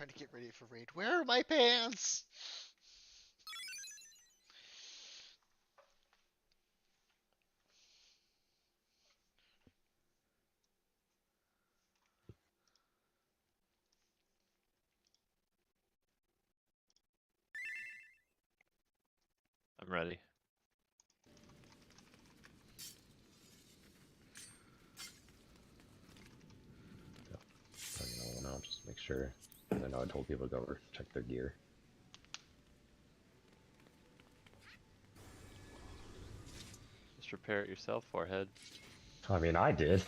trying to get ready for raid. Where are my pants? I'm ready. Now just make sure. I know I told people to go check their gear. Just repair it yourself, forehead. I mean, I did.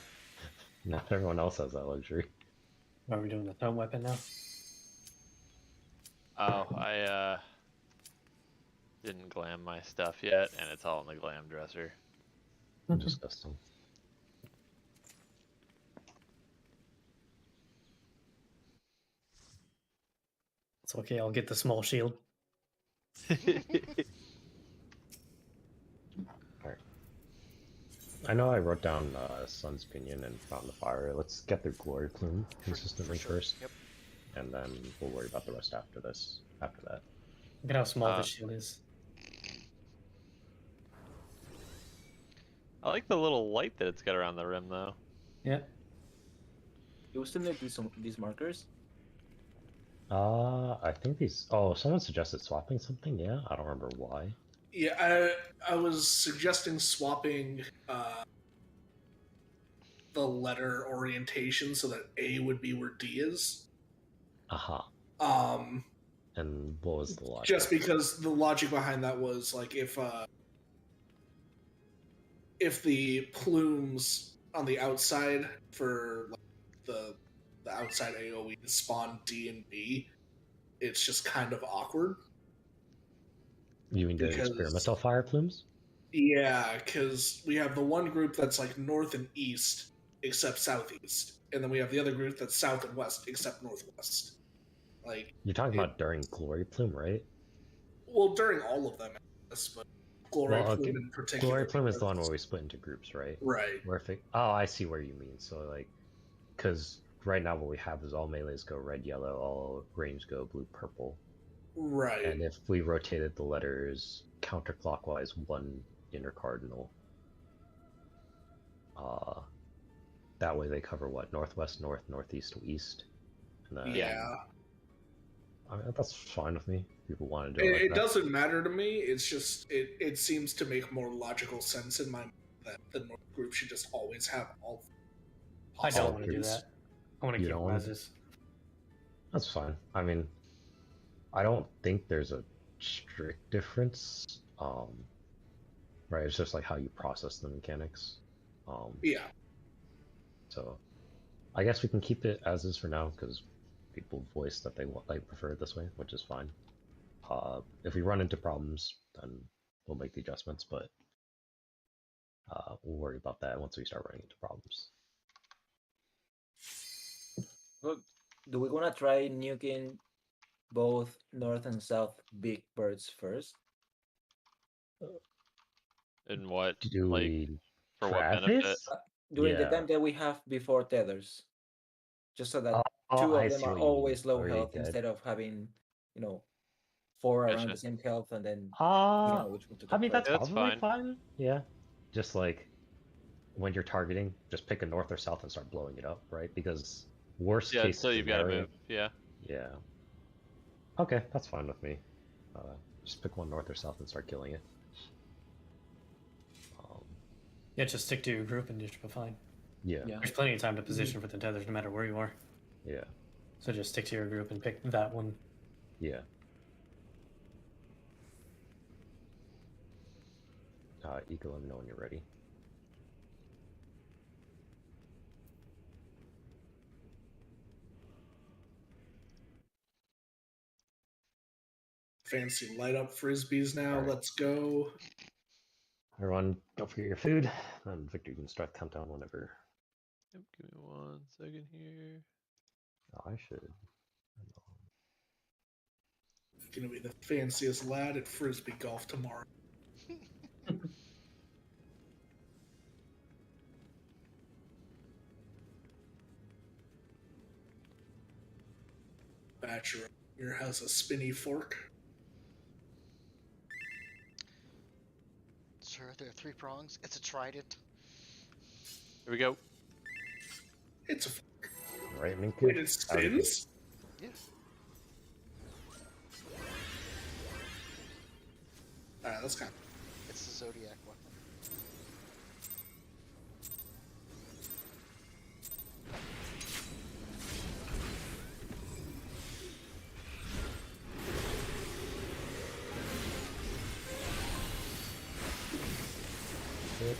Not everyone else has that luxury. Are we doing the thumb weapon now? Oh, I didn't glam my stuff yet, and it's all in the glam dresser. Disgusting. It's okay, I'll get the small shield. Alright. I know I wrote down Sun's Pinion and Fountain of Fire. Let's get their Glory Plume consistently first. Yep. And then we'll worry about the rest after this. After that. Look at how small this shield is. I like the little light that it's got around the rim, though. Yeah. You still need these markers? I think these... Oh, someone suggested swapping something? Yeah? I don't remember why. Yeah, I was suggesting swapping the letter orientation so that A would be where D is. Aha. And what was the logic? Just because the logic behind that was like if the plumes on the outside for like, the outside AoE spawn D and B, it's just kind of awkward. You mean the experimental fire plumes? Yeah, because we have the one group that's like north and east, except southeast, and then we have the other group that's south and west, except northwest. Like you're talking about during Glory Plume, right? Well, during all of them, I guess, but Glory Plume in particular. Glory Plume is the one where we split into groups, right? Right. Where if it, oh, I see where you mean. So like, because right now what we have is all melees go red, yellow, all range go blue, purple. Right. And if we rotated the letters counterclockwise one inner cardinal, that way they cover what? Northwest, north, northeast, east. And then, yeah. I mean, that's fine with me. People want to do it. It doesn't matter to me. It's just it seems to make more logical sense in my mind that the North group should just always have all. I don't want to do that. I want to keep them as is. That's fine. I mean, I don't think there's a strict difference. Right? It's just like how you process the mechanics. Yeah. So, I guess we can keep it as is for now because people voice that they prefer it this way, which is fine. If we run into problems, then we'll make the adjustments, but we'll worry about that once we start running into problems. Well, do we want to try nuking both north and south big birds first? And what? Do like, we for what benefit? During the time that we have before tethers. Just so that two of them are always low health instead of having, 4 around the same health and then which one to I mean, that's first. probably fine. Yeah. Just like when you're targeting, just pick a north or south and start blowing it up, right? Because worst case so you've got to move. Yeah. Yeah. Okay, that's fine with me. Just pick one north or south and start killing it. Yeah, just stick to your group and you should be fine. Yeah. There's plenty of time to position for the tethers no matter where you are. Yeah. So just stick to your group and pick that one. Yeah. Eco, let me know when you're ready. Fancy light up frisbees now. Right. Let's go. Everyone, don't forget your food. And Victor, you can start the countdown whenever. Yep, give me 1 second here. Oh, I should. Gonna be the fanciest lad at frisbee golf tomorrow. Back Retro here has a spinny fork. Sure, there are 3 prongs. It's a trident. Here we go. It's a fork. Right, Minku? Wait, it spins? Yeah. Alright, that's kind of... It's the Zodiac weapon. It.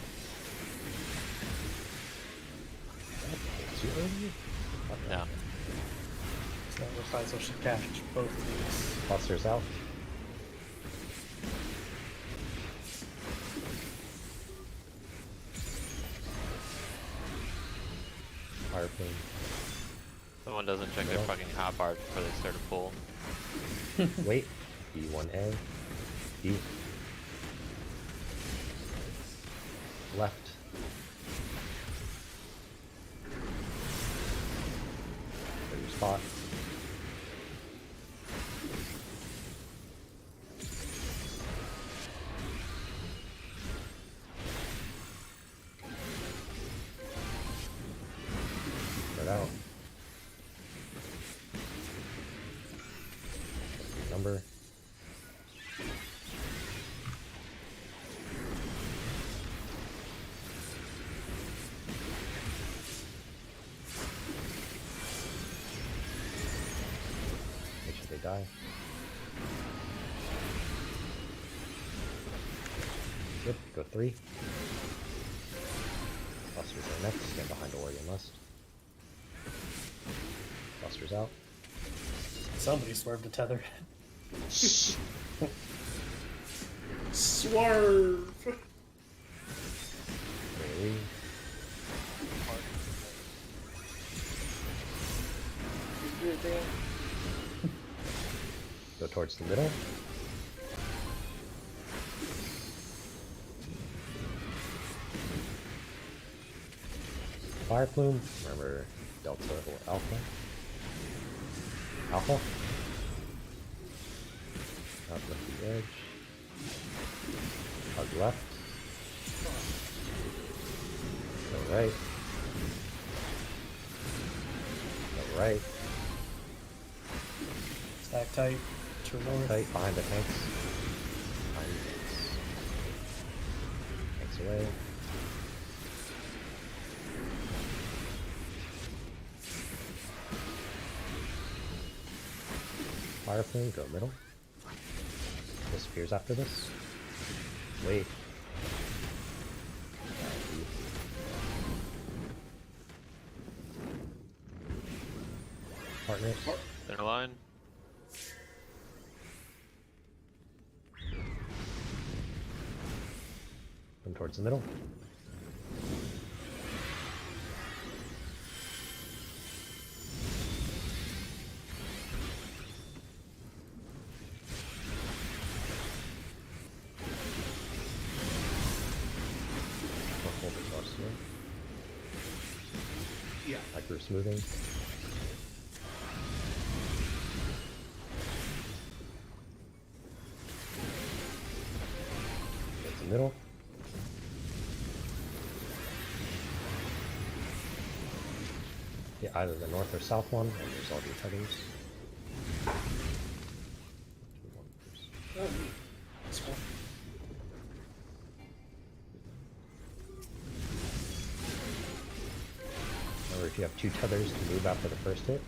No. So it looks like I should catch both of these. Clusters out. Fire plume. Someone doesn't check their fucking hotbar before they start a pull. Wait. B1A. B. Left. Get your spot. Spread out. Number. Make sure they die. Good. Go 3. Busters are next. Stand behind Oregon Lust. Busters out. Somebody swerved a tether. Swerve! Really? Go towards the middle. Fire plume. Remember Delta or Alpha. Alpha. Out left the edge. Hug left. Go right. Go right. Stack tight. To the north. Tight behind the tanks. Behind the tanks. Tanks away. Fire plume, go middle. Disappears after this. Wait. Partners. Center line. Come towards the middle. Yeah. Micro smoothing. Towards the middle. Yeah, either the north or south one, and there's all your tethers. Oh, neat. That's fun. Remember, if you have 2 tethers to move after the first hit.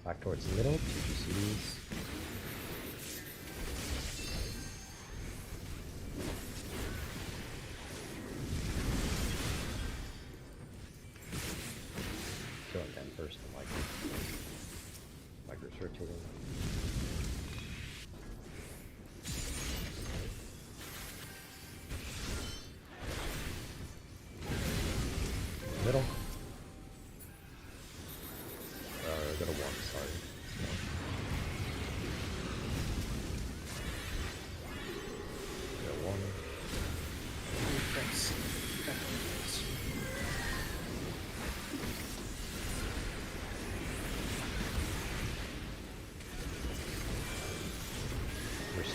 Back towards the middle, 2 GCDs. Killing them first, and Micro's rotating. Middle. Go to 1, sorry. Go 1. Thanks.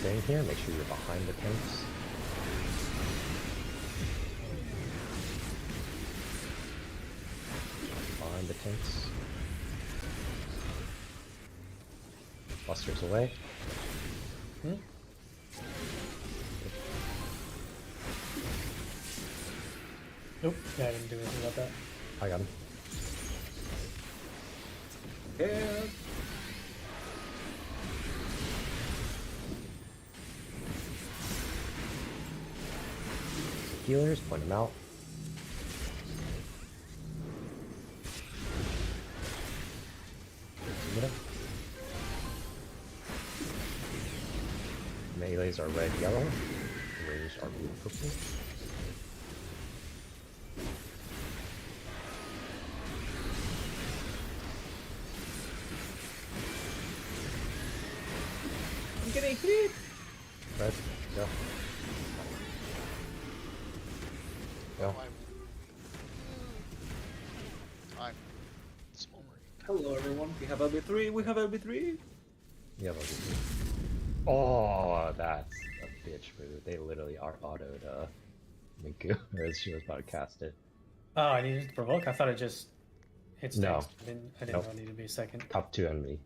staying here. Make sure you're behind the tanks. Behind the tanks. Busters away. Nope, yeah, I didn't do anything about that. I got him. Yeah. Healers, point them out. Melees are red, yellow. Ranged are blue, purple. I'm getting hit. Red, go. Go. I'm smoldering. Hello, everyone. We have LB3. We have LB3. Yeah, oh, that's a bitch move. They literally autoed Miku as she was about to cast it. Oh, I needed to provoke? I thought it just hits No. things. I didn't Nope. know it needed to be a second. Top 2 enemy.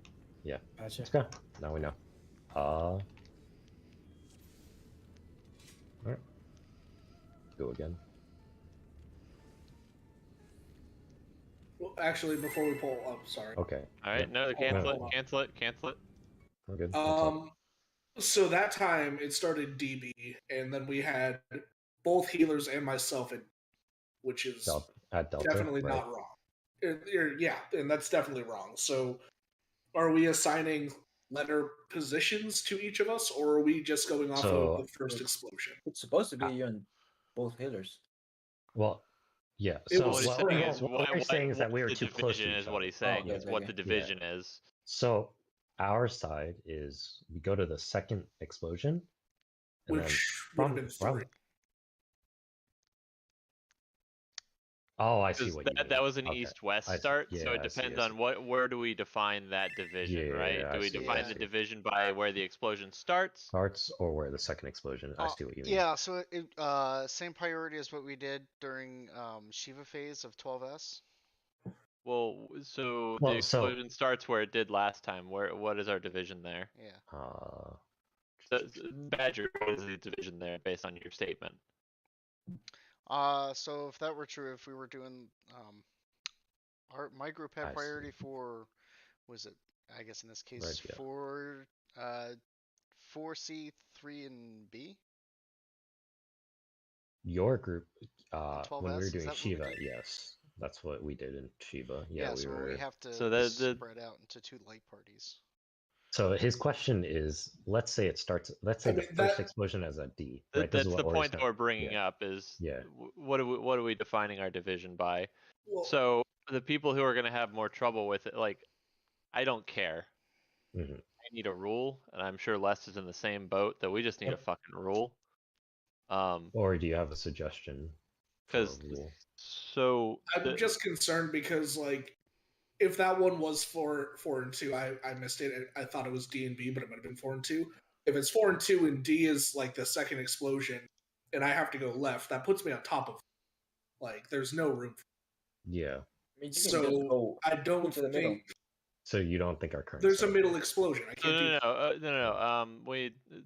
Yeah. Gotcha. Let's go. Now we know. Alright. Go again. Well, actually, before we pull up, sorry. Okay. Alright, no, cancel it, cancel it, cancel it. We're good. So that time it started DB, and then we had both healers and myself in, which is at Delta, definitely right? not wrong. Yeah, and that's definitely wrong. So, are we assigning letter positions to each of us, or are we just going off of the first explosion? It's supposed to be you and both healers. Well, yeah. It So was what we're saying is that we were too close to division each is other. what he's saying. Oh, is what the division is. So our side is we go to the second explosion, and Which would have been 3. Oh, I see what you mean. That was an east-west start, so it depends on where do we define that division, right? Do we define the division by where the explosion starts? Or where the second explosion? I see what you mean. Yeah, so same priority as what we did during Shiva phase of 12S. Well, so the explosion starts where it did last time. What is our division there? Yeah. Badger, what is the division there based on your statement? So if that were true, if we were doing my group had priority for, was it? I guess in this case, right, 4C, 3, and B. Your group, when we were doing that Shiva, yes, that's what we did in Shiva. Yeah, so we have to spread out into 2 light parties. So his question is, let's say it starts. Let's say the first explosion as a D. Right? That's the point that we're bringing up. Is what are we defining our division by? Well, so the people who are going to have more trouble with it, like, I don't care. I need a rule, and I'm sure Les is in the same boat. That we just need a fucking rule. Or do you have a suggestion? Because I'm just concerned because, like, if that one was 4 and 2, I missed it. I thought it was D and B, but it might have been 4 and 2. If it's 4 and 2 and D is like the second explosion, and I have to go left, that puts me on top of it. Like, there's no room. Yeah. I mean, so I don't think. So you don't think our current? There's a middle explosion. I can't No.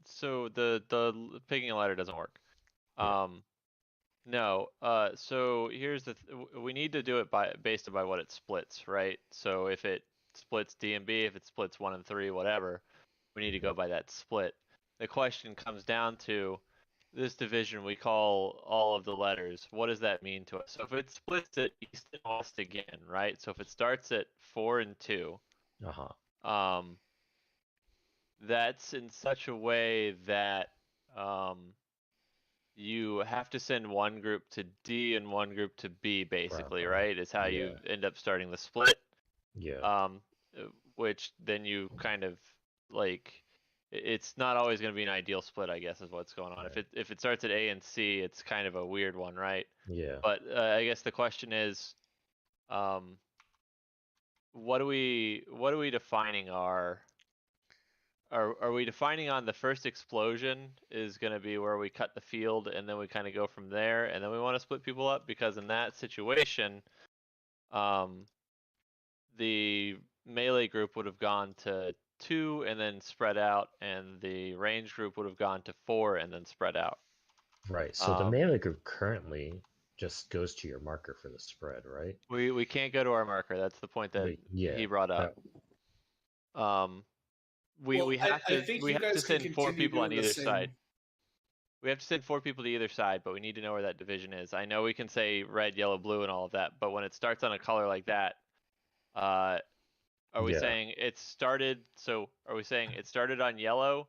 So the picking a ladder doesn't work. No. So here's we need to do it based on what it splits, right? So if it splits D and B, if it splits 1 and 3, whatever, we need to go by that split. The question comes down to this division we call all of the letters. What does that mean to us? So if it splits it east and west again, right? So if it starts at 4 and 2, that's in such a way that you have to send one group to D and one group to B, basically, right? Is how you end up starting the split. Yeah. Which then you kind of, like, it's not always going to be an ideal split, I guess, is what's going on. Right. If it starts at A and C, it's kind of a weird one, right? Yeah. But I guess the question is, what are we defining our are we defining on the first explosion is going to be where we cut the field and then we kind of go from there, and then we want to split people up? Because in that situation, the melee group would have gone to 2 and then spread out, and the range group would have gone to 4 and then spread out. Right. So the melee group currently just goes to your marker for the spread, right? We can't go to our marker. That's the point that he brought up. We have to send 4 people on either side. We have to send 4 people to either side, but we need to know where that division is. I know we can say red, yellow, blue, and all of that, but when it starts on a color like that, are we saying it started? So are we saying it started on yellow?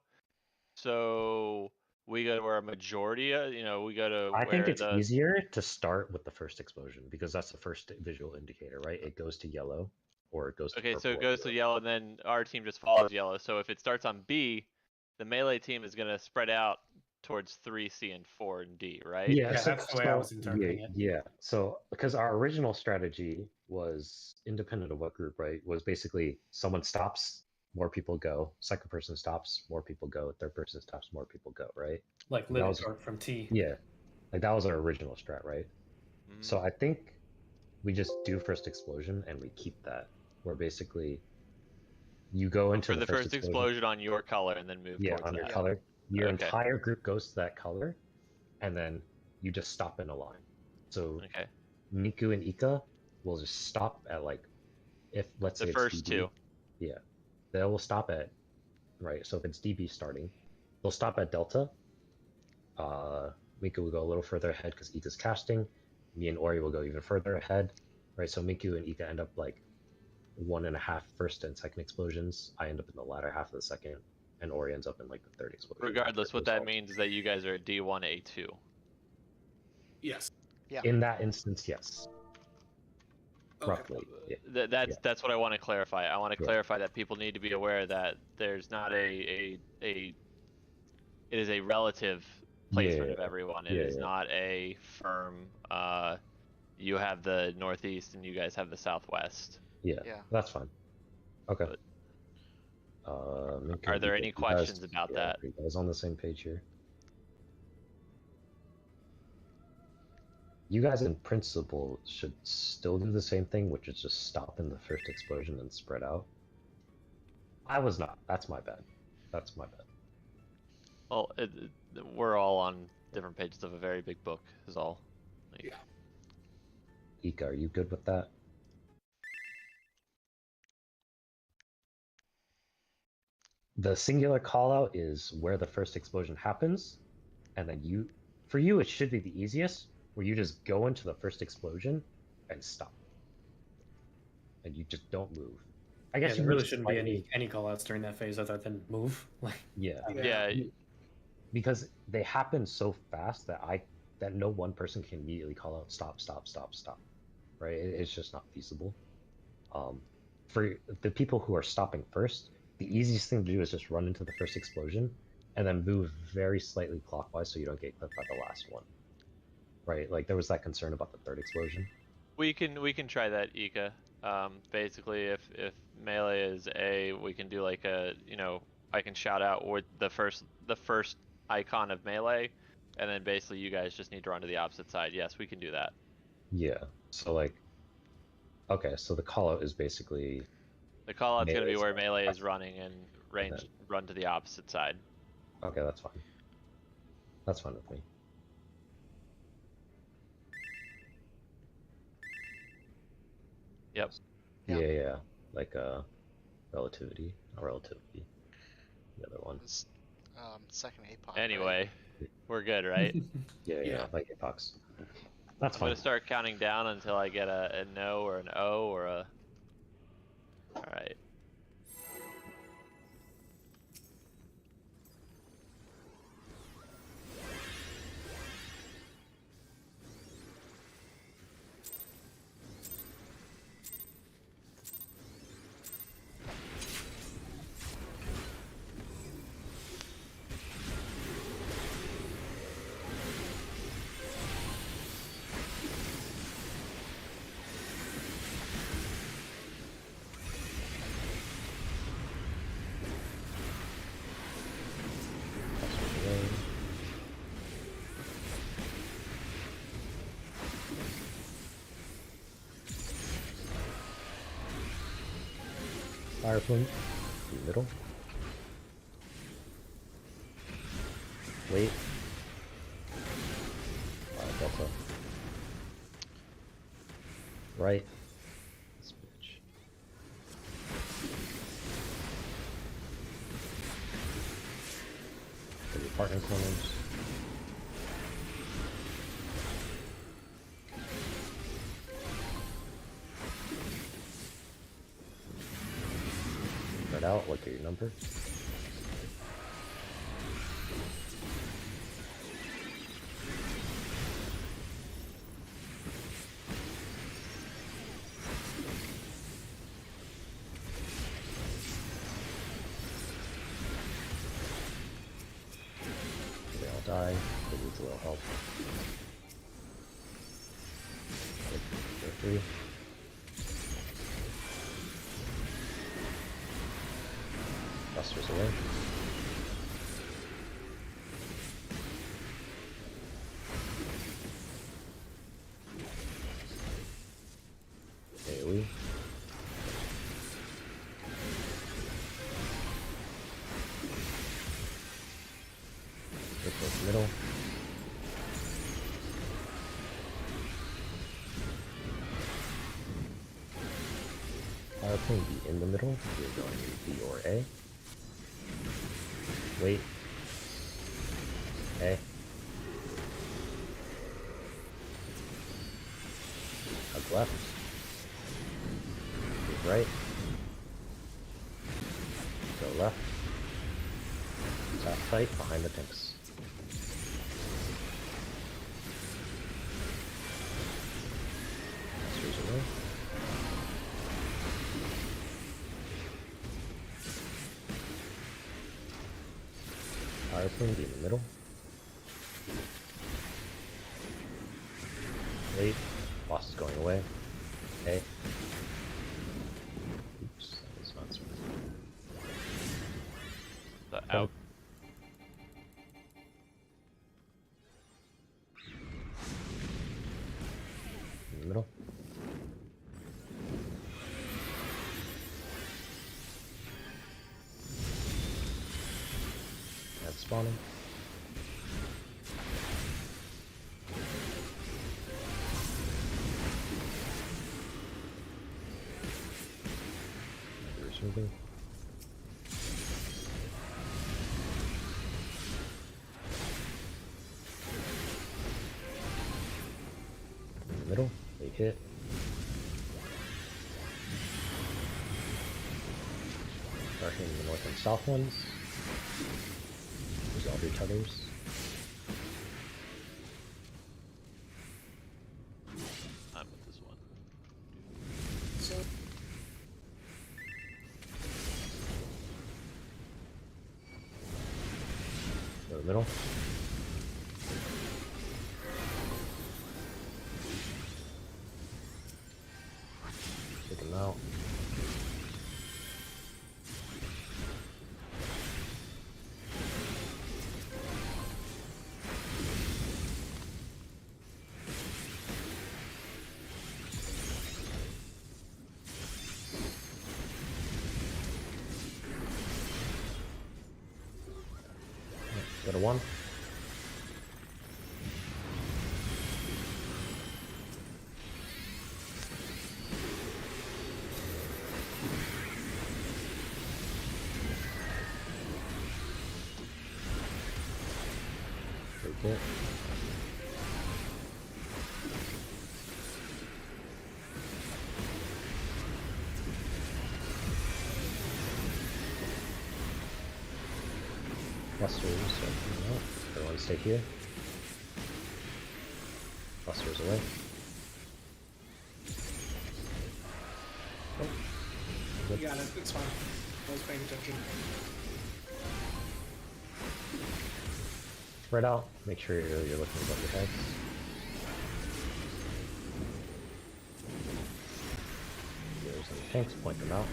So we go to where a majority, we go to. I think it's easier to start with the first explosion because that's the first visual indicator, right? It goes to yellow, or it goes to purple. So it goes to yellow, and then our team just follows yellow. So if it starts on B, the melee team is going to spread out towards 3, C, and 4, and D, right? Yeah, that's the way I was interpreting it. Yeah, so because our original strategy was independent of what group, right? Was basically someone stops, more people go. Second person stops, more people go. Third person stops, more people go, right? Like Livitor from T. Yeah, like that was our original strat, right? Mm-hmm. So I think we just do first explosion and we keep that. Where basically you go into the first explosion on your color and then move towards on your color. Your entire group goes to that color, and then you just stop in a line. So Miku and Ika will just stop at if let's say the first DB, 2. Yeah, they will stop at So if it's DB starting, they'll stop at Delta. Miku will go a little further ahead because Ika's casting. Me and Ori will go even further ahead, right? So Miku and Ika end up 1.5 first and second explosions. I end up in the latter half of the second, and Ori ends up in the third explosion. Regardless, what that means is that you guys are at D1, A2. Yes. Yeah. In that instance, yes. Okay. Roughly. Yeah. That's what I want to clarify. I want to clarify that people need to be aware that there's not it is a relative placement of everyone. It is not a firm. You have the northeast and you guys have the southwest. Yeah. That's fine. Okay. Are there any questions about that? You guys on the same page here? You guys in principle should still do the same thing, which is just stop in the first explosion and spread out. I was not. That's my bad. Well, we're all on different pages of a very big book, is all. Ika, are you good with that? The singular callout is where the first explosion happens, and then for you, it should be the easiest, where you just go into the first explosion and stop. And you just don't move. I guess there really shouldn't be any callouts during that phase other than move. Because they happen so fast that no one person can immediately call out stop. Right? It's just not feasible. For the people who are stopping first, the easiest thing to do is just run into the first explosion and then move very slightly clockwise so you don't get clipped by the last one. Right? There was that concern about the third explosion. We can try that, Ika. Basically, if melee is A, we can do I can shout out with the first icon of melee, and then basically you guys just need to run to the opposite side. Yes, we can do that. Yeah. So okay, so the callout is basically. The callout's gonna be where melee is running and range run to the opposite side. Okay, that's fine. That's fine with me. Yep. Yeah. Relativity. Not relativity. The other one. Second APOC. Anyway, we're good, right? Yeah. Like APOCs. That's fine. I'm gonna start counting down until I get a no or an O or a. All right. Fire plume. Middle. Wait. Delta. Right. This bitch. Get your partner corners. Spread out, look at your number. Die, it needs a little help. Go 3. Busters away. AoE. Middle. Fire plume be in the middle. You're going to B or A. Wait. A. Hug left. Move right. Go left. Tap tight behind the tanks. Fire plume be in the middle. Wait. Boss is going away. Okay. Oops, that was not smart. The out. In the middle. Spawning. Moving. In the middle, big hit. Start hitting the north and south ones. Resolve your tethers. I'm with this one. So Go to the middle. Take him out. Go to 1. Take it. Clusters are coming out. Everyone stay here. Clusters away. Oh. You got it, it's fine. I was paying attention. Spread out. Make sure you're looking above your heads. There's some tanks, point them out.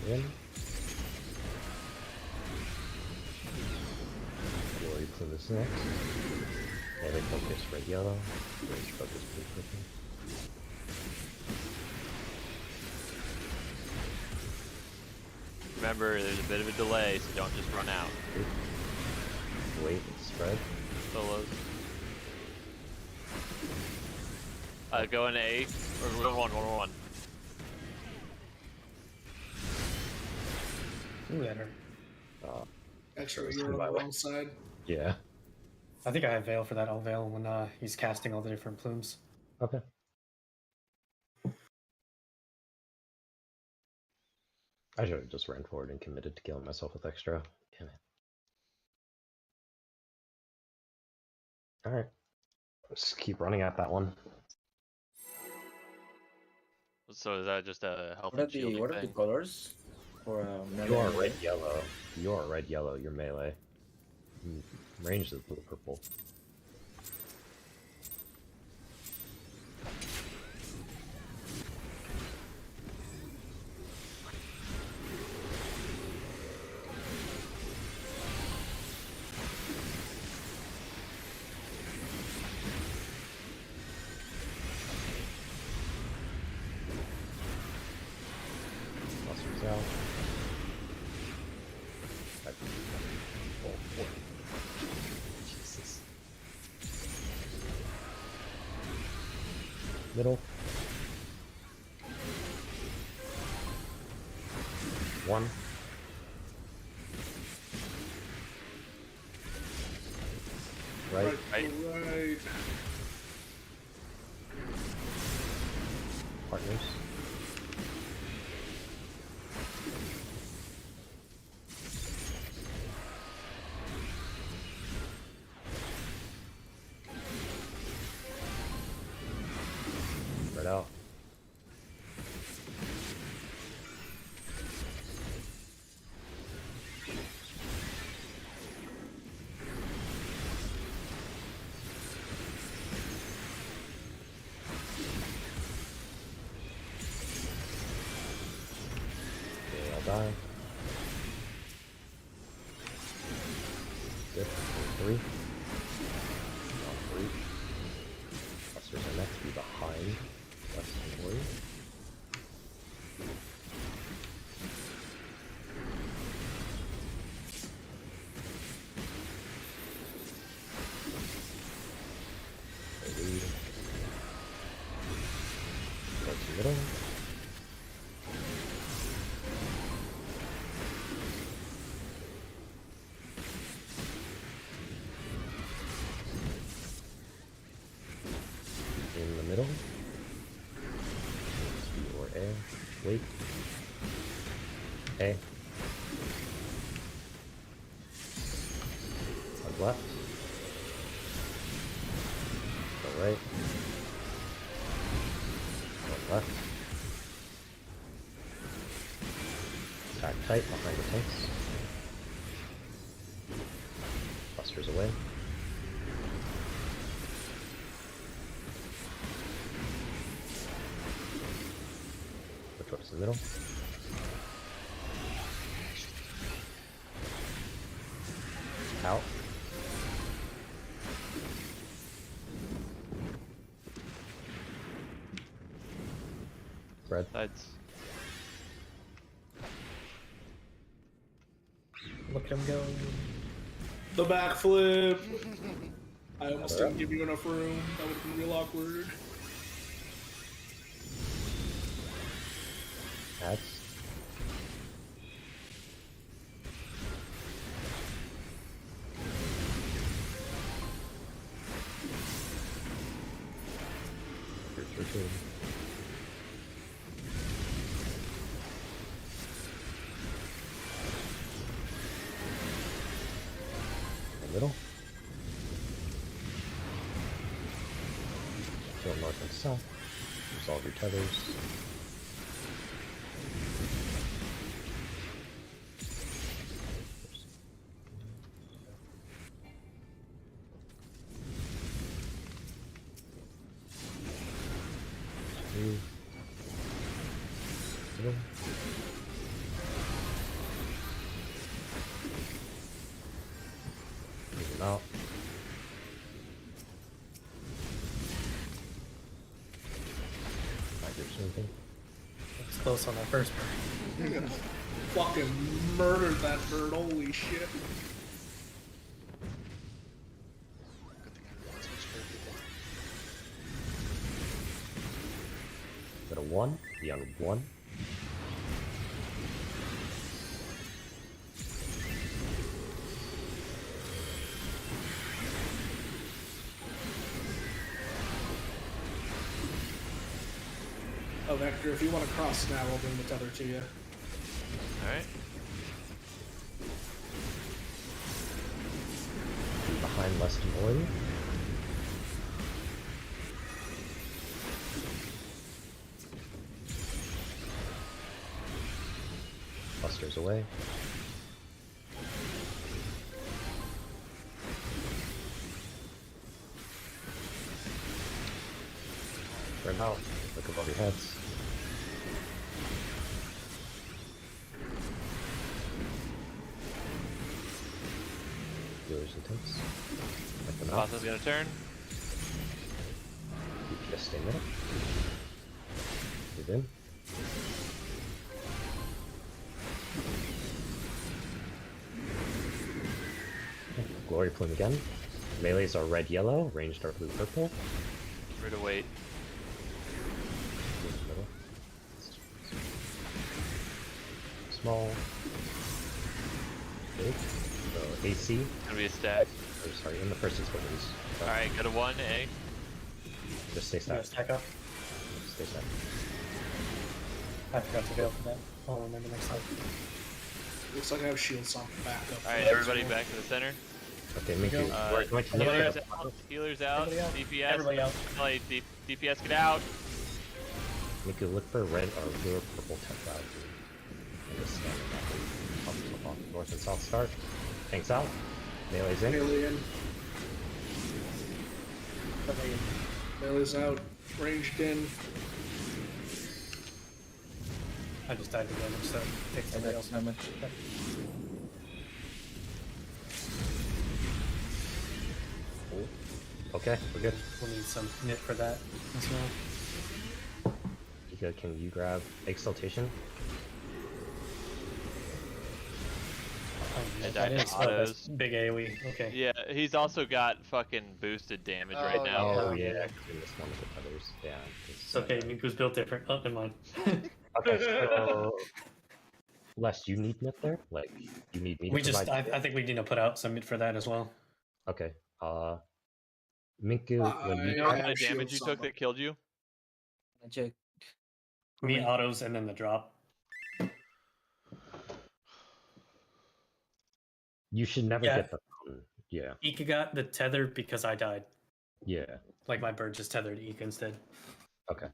In. Glory to this next. Melee focus red yellow. Range focus blue remember, there's a bit of a delay, so don't just run out. Wait, spread. Solos. Go into A, or 1-1. Ooh, that hurt. Actually, you're on the wrong side. Yeah. I think I have Veil for that. I'll Veil when he's casting all the different plumes. Okay. I should have just ran forward and committed to killing myself with extra. Damn it. Alright. Let's keep running at that one. So is that just a health and shield thing? What are the colors? For melee? You are red yellow. You are red yellow. You're melee. Range is blue purple. Out. Oh, Jesus. Middle. 1. Right. Partners. Right out. Okay, I'll die. Good. 3. 3. Busters are next to be behind. Less than 3. Go to middle. In the middle. Or A. Wait. A. On left. Go right. Go left. Attack tight behind the tanks. Busters away. Go towards the middle. Out. Red. Sides. Look at him go. The backflip! I almost didn't give you enough room. That would have been real awkward. Hats. Rotate. Middle. Kill north and south. Resolve your tethers. Middle. Take him out. It's close on that first part. fucking murdered that bird. Holy shit. Good thing everyone's such fair people. Got a 1, young 1. Oh, Vector, if you want to cross now, I'll bring the tether to you. Alright. Behind less than oil. Busters away. Burn out. Look above your heads. Healers and tanks. Like them out. Boss is gonna turn. DPS stay middle. Move in. Okay. Glory Plume again. Melees are red yellow, ranged are blue purple. Free to wait. In the middle. Small. Big. So AC. Gonna be a stack. Or sorry, in the person's buttons. Alright, go to 1, A. Just stay stacked. Stack up. Stay stacked. I forgot to veil for that. I'll remember next time. Looks like I have shields on back up. Alright, everybody back to the center. Okay, make you. We're going to Healers out. Healers out. Everybody DPS. out. Everybody out. LA, DPS, get out. Make you look for red or blue or purple tech out. And just stand in that north and south start. Tanks out. Melee's in. Melee in. Melee's out. Ranged in. I just died to damage, so take somebody else damage. Okay, we're good. We'll need some knit for that as well. Ika, can you grab Exaltation? And died to autos. Big AoE. Okay. Yeah, he's also got fucking boosted damage right now. Oh yeah, because we missed one of the others. Yeah. It's okay, Miku's built different. Oh, never mind. Okay, so Les, you need knit there? Like, you need me to We just, provide- I think we need to put out some knit for that as well. Okay. Minku, when You you know how have much damage shields you on took them. that killed you? Check. Me autos and then the drop. you should never Yeah. get the fountain. Yeah. Ika got the tether because I died. Yeah. Like my bird just tethered Ika instead. Okay.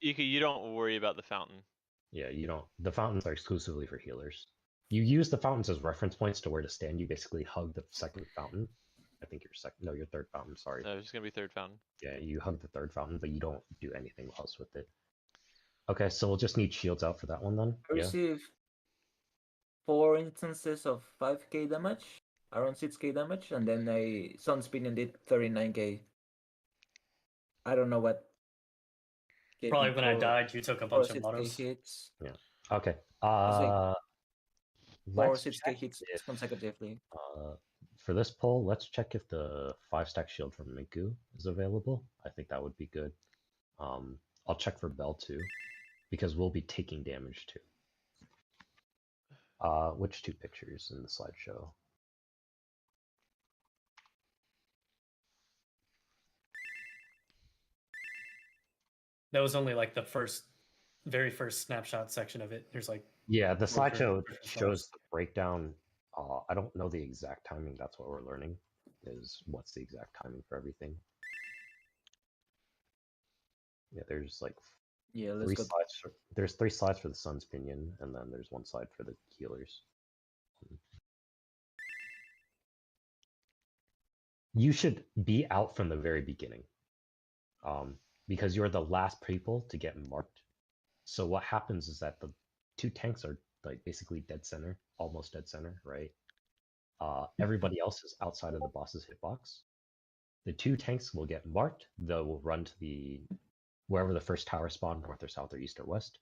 Ika, you don't worry about the fountain. Yeah, you don't. The fountains are exclusively for healers. You use the fountains as reference points to where to stand. You basically hug the second fountain. I think your third fountain, sorry. No, it's just gonna be third fountain. Yeah, you hug the third fountain, but you don't do anything else with it. Okay, so we'll just need shields out for that one then. I received 4 instances of 5k damage, around 6k damage, and then I Sunspin and did 39k. I don't know what. Probably when I died, you took a bunch of 6k autos. hits. Yeah. Okay. 4 Let's 6k check hits if, consecutively. for this poll, let's check if the 5-stack shield from Minku is available. I think that would be good. I'll check for Bell too, because we'll be taking damage too. Which 2 pictures in the slideshow? That was only like the very first snapshot section of it. There's like Yeah, the slideshow different shows the breakdown. I don't know the exact timing. That's what we're learning, is what's the exact timing for everything. Yeah, there's like Yeah, let's 3 go. slides. There's 3 slides for the Sun's Pinion, and then there's 1 slide for the healers. You should be out from the very beginning, because you're the last people to get marked. So what happens is that the 2 tanks are like basically dead center, almost dead center, right? Everybody else is outside of the boss's hitbox. The 2 tanks will get marked. They will run to wherever the first tower spawn, north or south or east or west.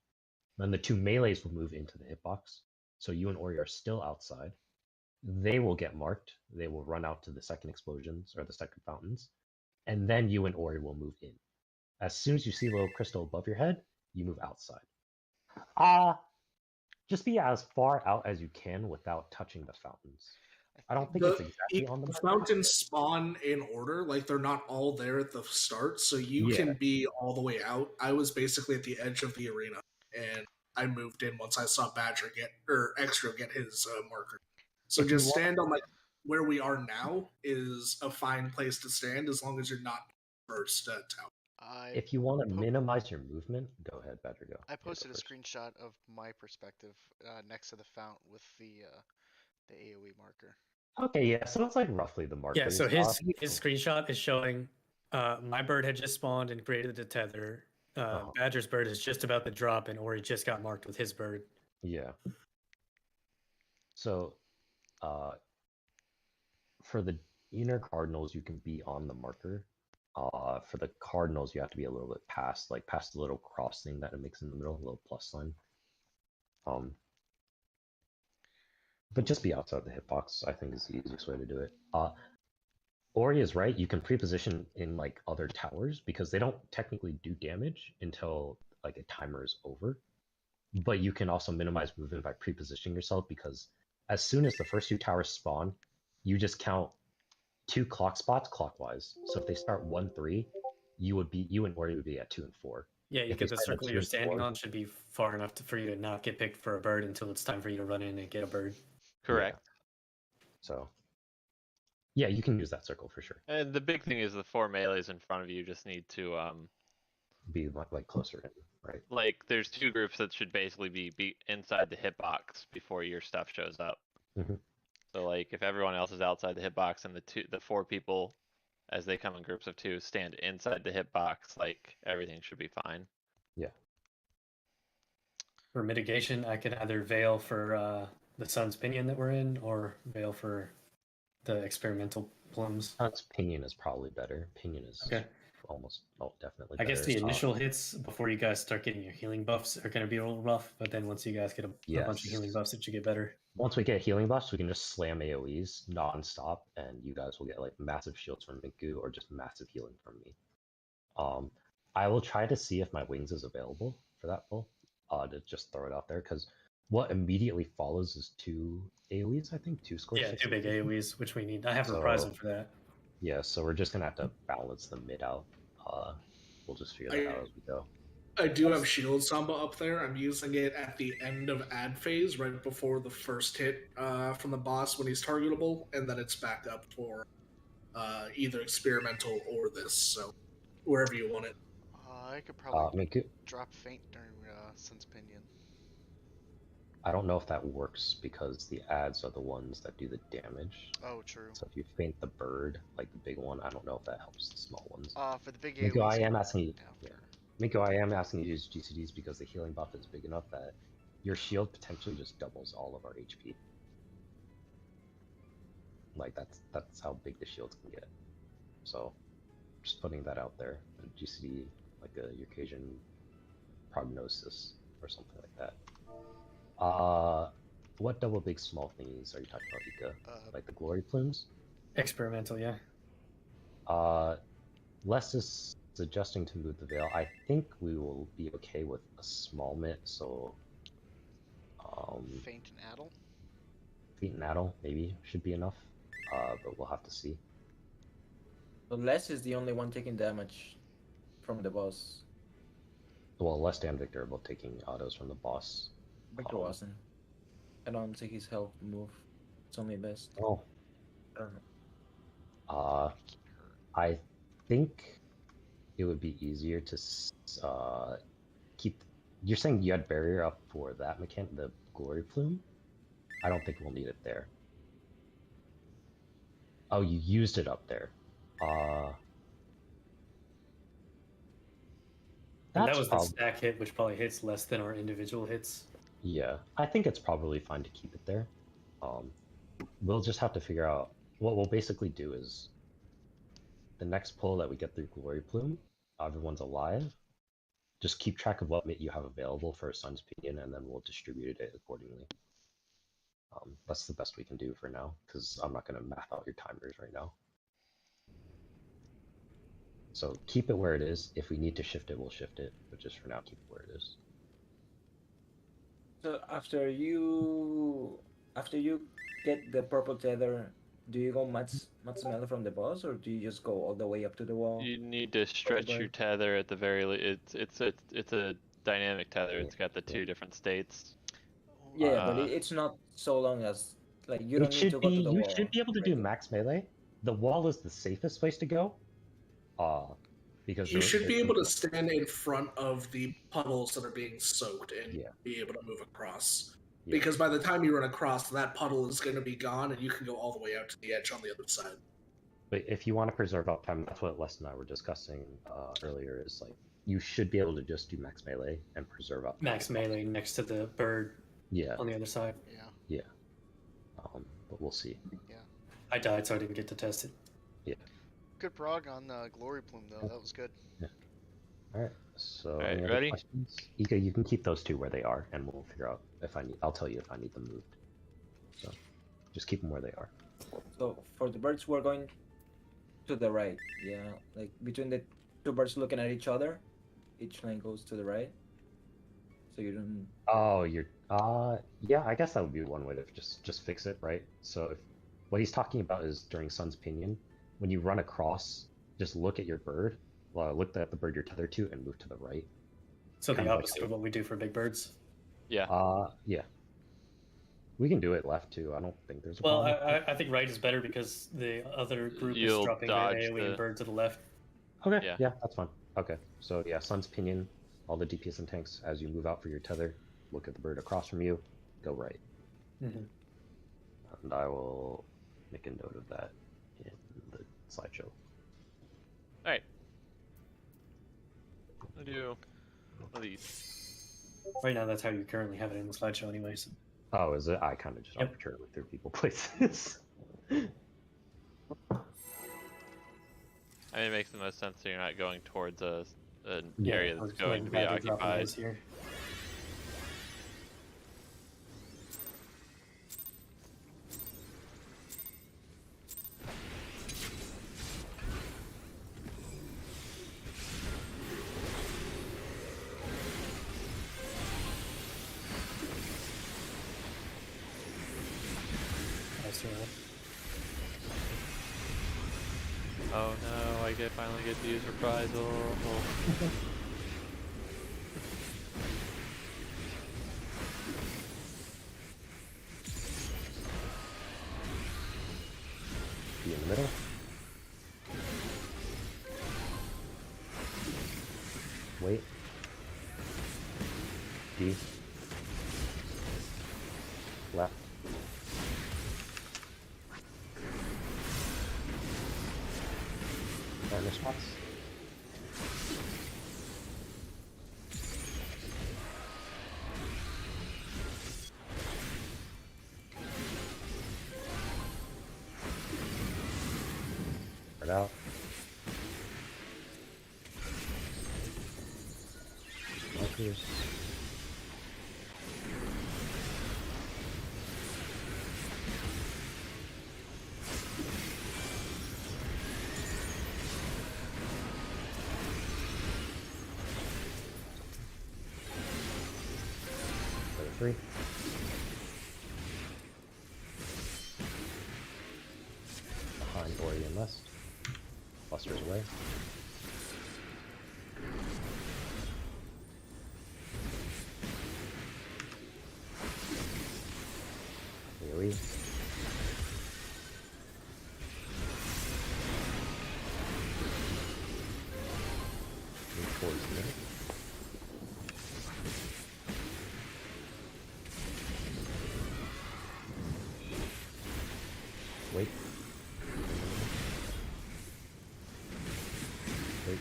Then the 2 melees will move into the hitbox. So you and Ori are still outside. They will get marked. They will run out to the second explosions or the second fountains. And then you and Ori will move in. As soon as you see a little crystal above your head, you move outside. Just be as far out as you can without touching the fountains. I don't think it's exactly on the marker. Fountains spawn in order, like they're not all there at the start, so you can be all the way out. I was basically at the edge of the arena, and I moved in once I saw Badger Extra get his marker. So just stand on like where we are now is a fine place to stand as long as you're not first tower. If you want to minimize your movement, go ahead, Badger, go. I posted a screenshot of my perspective next to the fount with the AoE marker. Okay, yeah, so it's like roughly the marker. Yeah, so his screenshot is showing my bird had just spawned and created the tether. Badger's bird is just about to drop, and Ori just got marked with his bird. Yeah. So, for the inner cardinals, you can be on the marker. For the cardinals, you have to be a little bit past the little cross thing that it makes in the middle, a little plus sign. But just be outside the hitbox, I think, is the easiest way to do it. Ori is right, you can pre-position in like other towers because they don't technically do damage until like a timer is over. But you can also minimize movement by pre-positioning yourself because as soon as the first 2 towers spawn, you just count 2 clock spots clockwise. So if they start 1-3, you and Ori would be at 2 and 4. Yeah, because the circle you're standing on should be far enough for you to not get picked for a bird until it's time for you to run in and get a bird. Correct. Yeah. So, yeah, you can use that circle for sure. And the big thing is the 4 melees in front of you just need to be like closer in, right? Like there's 2 groups that should basically be inside the hitbox before your stuff shows up. Mm-hmm. So like if everyone else is outside the hitbox and the 4 people as they come in groups of 2 stand inside the hitbox, like everything should be fine. Yeah. For mitigation, I could either veil for the sun's pinion that we're in, or veil for the experimental plumes. Sun's pinion is probably better. Pinion is definitely better. I guess the initial hits before you guys start getting your healing buffs are going to be a little rough, but then once you guys get a bunch of healing buffs, it should get better. Once we get healing buffs, we can just slam AoEs non-stop, and you guys will get like massive shields from Minku or just massive healing from me. I will try to see if my wings is available for that pull, to just throw it out there, because what immediately follows is 2 AoEs, I think, 2 scores. Yeah, 2 big AoEs, which we need. I have Reprisal for that. Yeah, so we're just gonna have to balance the mid out. We'll just figure that out as we go. I do have Shield Samba up there. I'm using it at the end of ad phase, right before the first hit from the boss when he's targetable, and then it's back up for either experimental or this, so wherever you want it. I could probably drop faint during Sun's Pinion. I don't know if that works because the ads are the ones that do the damage. Oh, true. So if you faint the bird, like the big one, I don't know if that helps the small ones. For the big Miko, I am asking you. Miko, I am asking you to use GCDs because the healing buff is big enough that your shield potentially just doubles all of our HP. Like that's how big the shields can get. So just putting that out there. A GCD, like a Eurasian prognosis or something like that. What double big small thingies are you talking about, Ika? Like the glory plumes? Experimental, yeah. Les is suggesting to move the veil. I think we will be okay with a small mitt, so faint and addle? Faint and addle, maybe, should be enough. But we'll have to see. So Les is the only one taking damage from the boss. Well, Les and Victor are both taking autos from the boss. Victor wasn't. I don't think his health move. It's only best. Oh. I don't know. I think it would be easier to keep. You're saying you had barrier up for that mechanic, the glory plume? I don't think we'll need it there. Oh, you used it up there. That was the stack hit, which probably hits less than our individual hits. Yeah, I think it's probably fine to keep it there. We'll just have to figure out what we'll basically do is the next pull that we get through Glory Plume, everyone's alive. just keep track of what mate you have available for a Sun's Pinion, and then we'll distribute it accordingly. That's the best we can do for now, because I'm not going to math out your timers right now. So keep it where it is. If we need to shift it, we'll shift it. But just for now, keep it where it is. So after you get the purple tether, do you go Matsumello from the boss, or do you just go all the way up to the wall? You need to stretch your tether at the very least. It's a dynamic tether. It's got the two different states. Yeah, but it's not so long as like you don't need to go to the wall. You should be able to do max melee. The wall is the safest place to go. Because you should be able to stand in front of the puddles that are being soaked and be able to move across. Yeah. Because by the time you run across, that puddle is going to be gone, and you can go all the way out to the edge on the other side. But if you want to preserve uptime, that's what Les and I were discussing earlier. Is like you should be able to just do max melee and preserve uptime. Max melee next to the bird. Yeah. On the other side. Yeah. But we'll see. Yeah. I died, so I didn't get to test it. Yeah. Good prog on Glory Plume though. That was good. Yeah. All right. So. All right. Ready? Questions? Ika, you can keep those two where they are, and we'll figure out if I need. I'll tell you if I need them moved. So, just keep them where they are. So for the birds, we're going to the right. Yeah, like between the two birds looking at each other, each line goes to the right. So you don't. Oh, you're. Yeah. I guess that would be one way to just fix it, right? So if what he's talking about is during Sun's Pinion, when you run across, just look at your bird. Look at the bird you're tethered to, and move to the right. So the opposite of what we do for big birds. Yeah. Yeah. We can do it left too. I don't think there's a problem. Well, I think right is better because the other group You'll is dropping the AoE bird to the left. Okay. Yeah, that's fine. Okay. So yeah, Sun's Pinion, all the DPS and tanks. As you move out for your tether, look at the bird across from you. Go right. Mm-hmm. And I will make a note of that in the slideshow. All right. I'll do one of these. Right now, that's how you currently have it in the slideshow, anyways. Oh, is it? I kind of just arbitrarily threw people places. I mean, it makes the most sense so you're not going towards an area that's going to be occupied. Here. Oh no, I finally get to use reprisal. Be in the middle. Wait. D. Left. Partner spots. Spread out. Markers. Three. Behind Ori and Lest. Clusters away. AoE. Move towards the middle. Wait. Wait.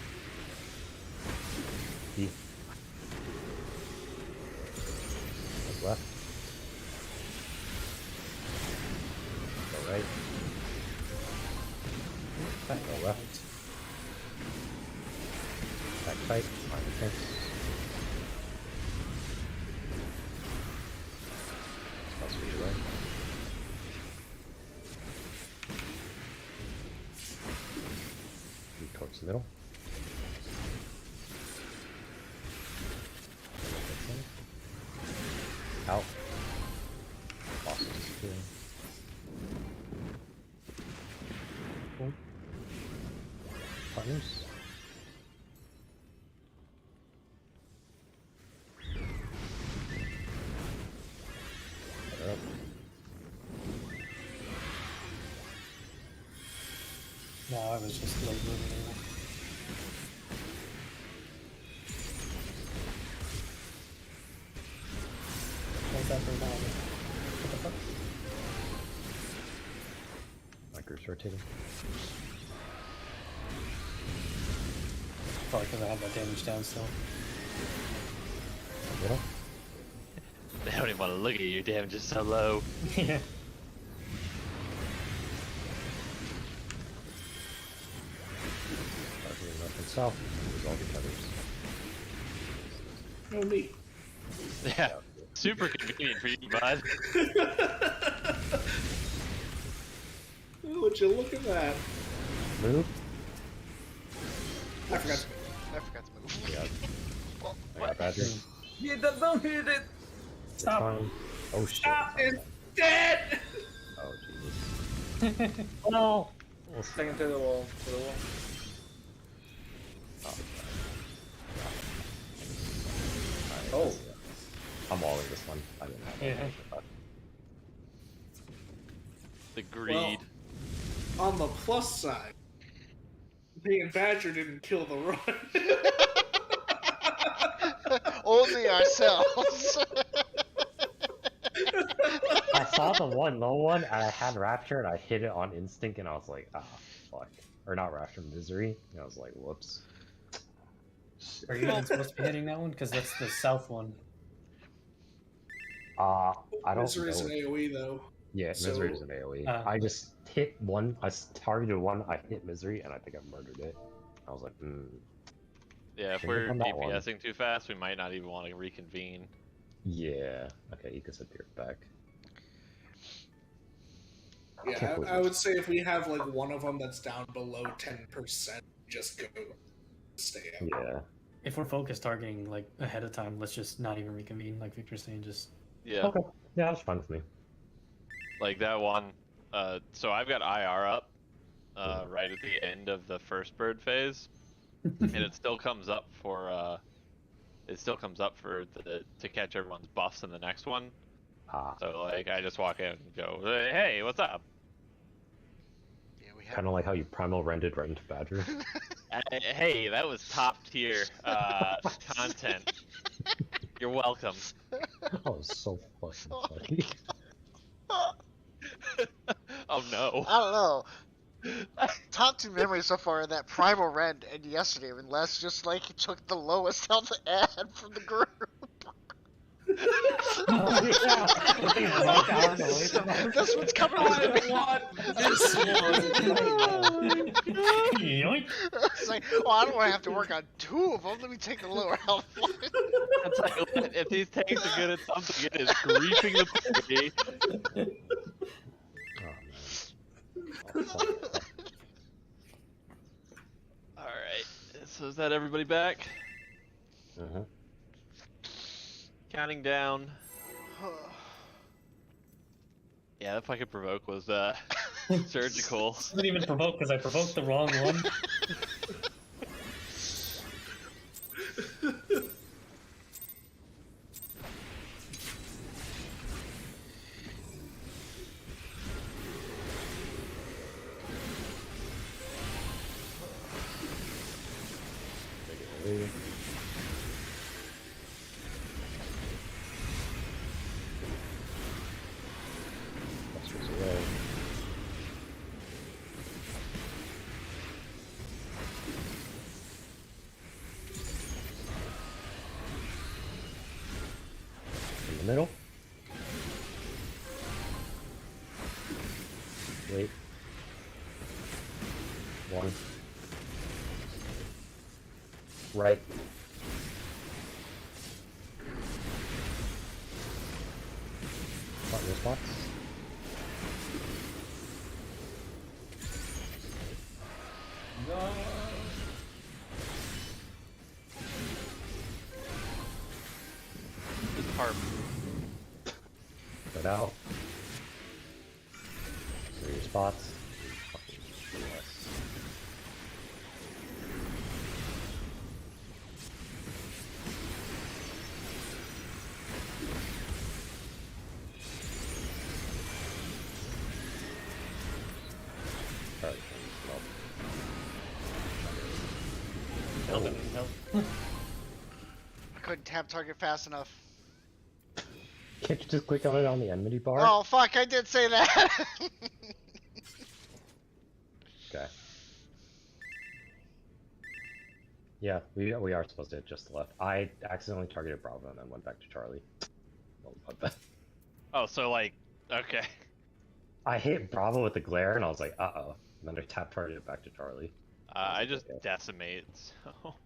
D. Go left. Go right. Back, go left. Back tight. Find the tanks. Out. Boss is disappearing. Cool. Partners. Up. No, I was just late moving anyway. What's that for now? What the fuck? My group's rotating. Probably because I have that damage down still. Middle. They don't even want to look at you, damage is so low. Yeah. North and south. Resolve each other's. No me. Yeah, super convenient for you, bud. Would you look at that? Move. I forgot to move. Yeah. I got Badger. Yeah, don't hit it. Stop. Oh shit. Stop! It's dead! Oh Jesus. Oh no! Second to the wall. To the wall. Oh. I'm all in this one. I didn't have anything for that. The greed. Well, on the plus side, me and Badger didn't kill the run. Only ourselves. I saw the one low one, and I had Rapture, and I hit it on instinct, and I was like, ah, fuck. Or not Rapture, Misery. And I was like, whoops. Are you even supposed to be hitting that one? Because that's the south one. I don't Misery is know. an AoE though. Yeah, Misery is an AoE. I just hit one, I targeted one, I hit Misery, and I think I murdered it. I was like, Yeah, if we're DPSing too fast, we might not even want to reconvene. Yeah. Okay, you can sit here back. Yeah, I would say if we have like one of them that's down below 10%, just go stay out. Yeah. If we're focused targeting like ahead of time, let's just not even reconvene, like Victor's saying, just... Yeah. Okay. Yeah, that's fine with me. Like that one, so I've got IR up, right at the end of the first bird phase, and it still comes up for, to catch everyone's buffs in the next one. So like, I just walk in and go, hey, what's up? Yeah, we Kind of like how you primal rendered right into Badger. Hey, that was top tier content. You're welcome. That was so fucking funny. Oh no. I don't know. Top 2 memories so far are that Primal Rend and yesterday when Les just like took the lowest health ad from the group. Oh, yeah. This one's coming on me. This It's like, oh, I don't want to have to work on 2 of them. Let me take the lower health one. It's like, if these tanks are good at something, it is griefing the party. Alright, so is that everybody back? Counting down. Yeah, if I could provoke was surgical. I didn't even provoke because I provoked the wrong one. Middle. Wait. 1. Right. Spot your spots. No. This harp. Spread out. 3 spots. Fucking yes. Alright, Help. I couldn't tap target fast enough. Can't you just click on it on the enmity bar? Oh fuck, I did say that! Okay. Yeah, we are supposed to hit just the left. I accidentally targeted Bravo and then went back to Charlie. Well, my bad. Oh, so like, okay. I hit Bravo with the glare and I was like, uh-oh. And then I tap targeted back to Charlie. I just decimate, so...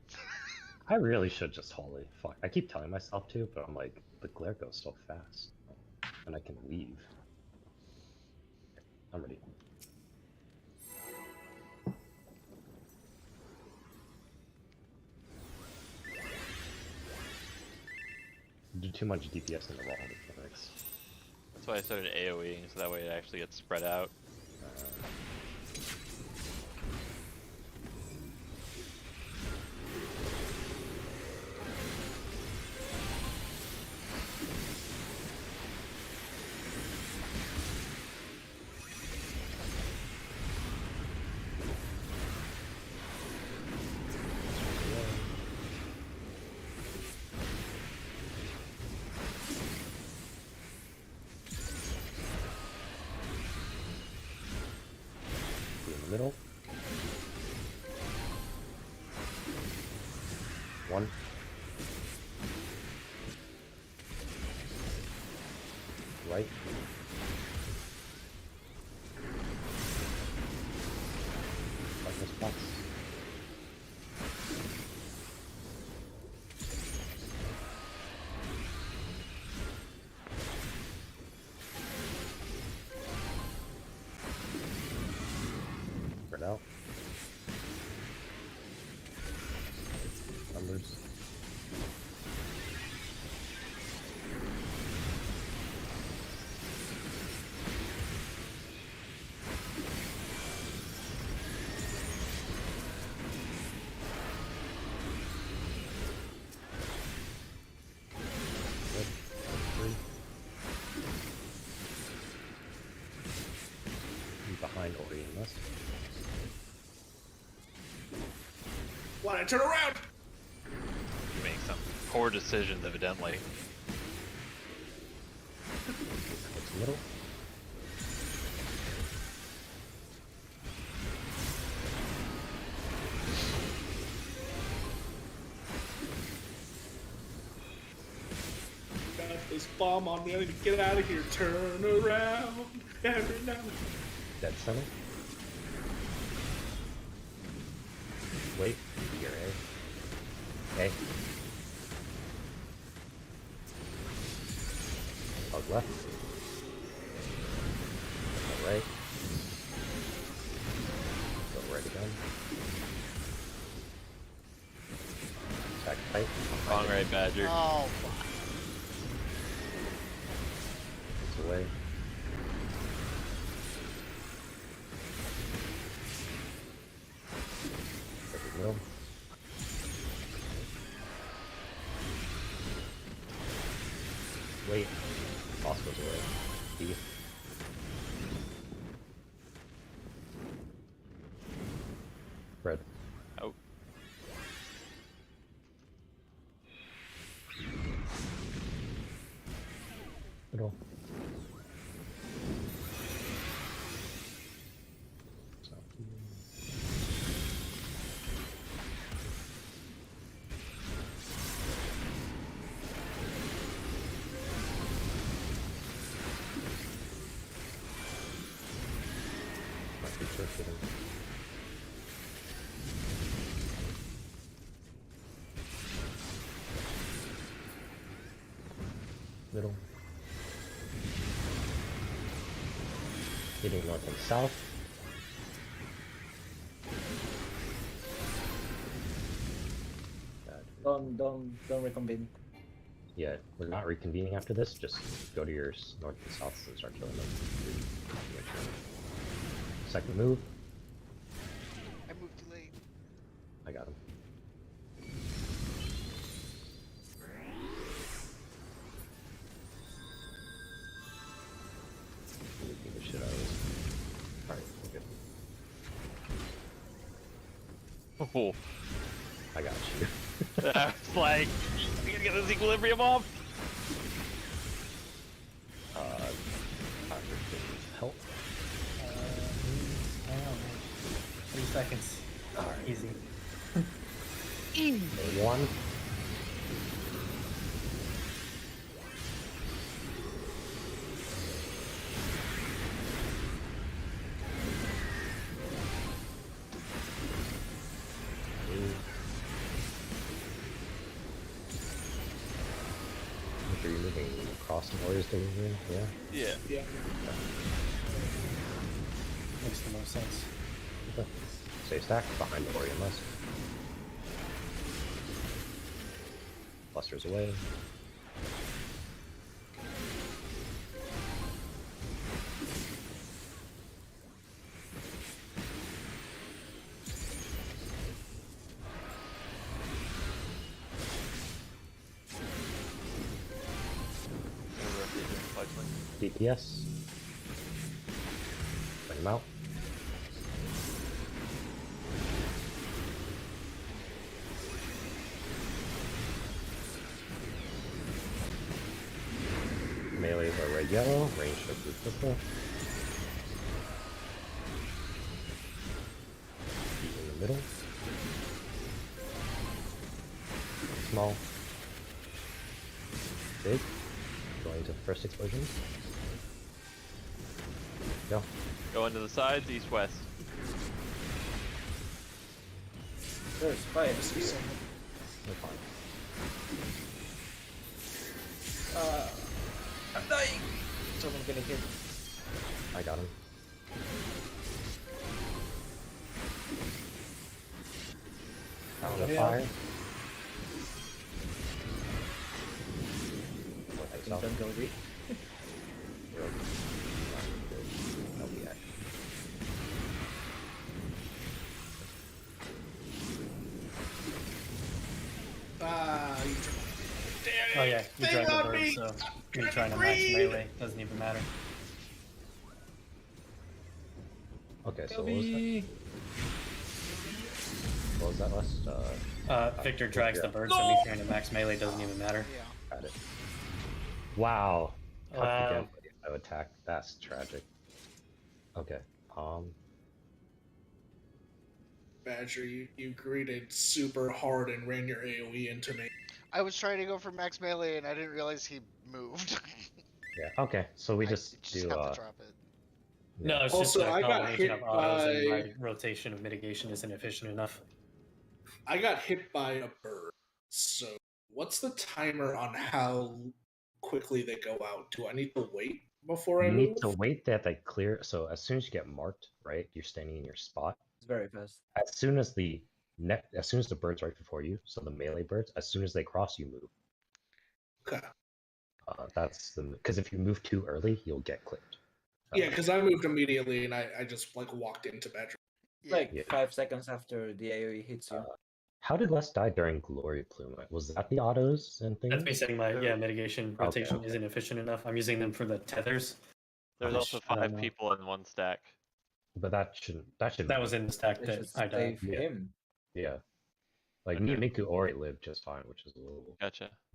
I really should just holy fuck. I keep telling myself to, but I'm like, the glare goes so fast. And I can leave. I'm ready. Do too much DPS in the wrong mechanics. That's why I started AoEing, so that way it actually gets spread out. Middle. 1. Right. Like this box. Out. Numbers. Good. 3. I'm behind Ori in this. Why'd I turn around? You make some poor decisions, evidently. It's middle. Got this bomb on me. I need to get out of here. Turn around. Every now and then. Dead center. Wait, you're A. A. Bug left. Go right. Go right again. Back tight. Wrong right, Badger. Oh fuck. It's away. Middle. Wait. Boss goes away. D. Red. Oh. Middle. Middle. Hitting north and south. Don't reconvene. Yeah, we're not reconvening after this. Just go to your north and south and start killing them. Second move. I moved too late. I got him. The shit out of this. Alright, we're good. Oh. I got you. It's like, we gotta get this equilibrium off. Help. I don't know. 3 seconds. Alright. Easy. One. Are you moving across the warriors to here? Yeah? Yeah. Makes the most sense. Okay. Stay stacked behind the warrior list. Clusters away. DPS. Bring him out. Melees are red yellow, ranged are blue purple. Feet in the middle. Small. Big. Going to first explosion. Go. Go into the sides, east, west. There's spikes. We're fine. I'm dying! Someone's gonna hit. I got him. Found a fire. Don't go deep. Oh yeah, you drive the bird, so me trying to max melee doesn't even matter. Okay, so what was that last? Victor drags the bird, so me trying to max melee doesn't even matter. Yeah. Got it. Wow. Wow. No attack. That's tragic. Okay. Badger, you greeted super hard and ran your AoE into me. I was trying to go for max melee and I didn't realize he moved. Yeah. Okay. So we just do. Have to drop it. No, it's Also, just a I got combination hit of autos and by- my rotation of mitigation isn't efficient enough. I got hit by a bird. So, what's the timer on how quickly they go out? Do I need to wait before I You move? need to wait that they clear. So as soon as you get marked, right, you're standing in your spot. It's very fast. As soon as the bird's right before you, so the melee birds, as soon as they cross, you move. Okay. That's because if you move too early, you'll get clipped. Yeah, because I moved immediately and I just like walked into Badger. Like 5 seconds after the AoE hits you. How did Wes die during Glory Plume? Was that the autos and things? That's me saying my mitigation rotation isn't efficient enough. I'm using them for the tethers. There's also 5 people in one stack. But that shouldn't. That was in the stack that I died. Him. Yeah. Like me and Miku Ori lived just fine, which is a little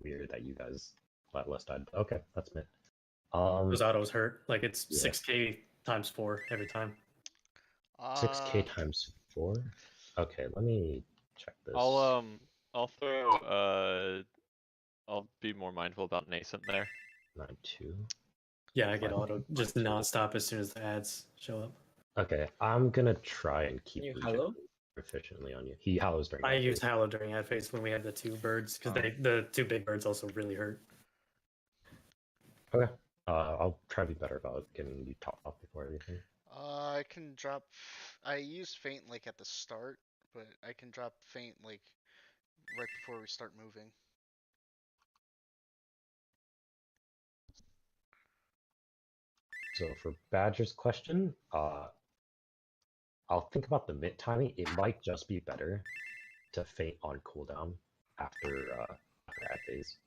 weird that you guys let Wes die. Okay, that's mid. Those autos hurt. Like it's 6k times 4 every time. 6k times 4? Okay, let me check this. I'll throw I'll be more mindful about Nascent there. 9-2. Yeah, I get auto just non-stop as soon as the ads show up. Okay, I'm gonna try and keep Hallow efficiently on you. He hallows during. I used Hallow during ad phase when we had the 2 birds because the 2 big birds also really hurt. Okay, I'll try to be better about getting you top off before everything. I can drop. I use feint like at the start, but I can drop feint like right before we start moving. So for Badger's question, I'll think about the mid timing. It might just be better to feint on cooldown after ad phase.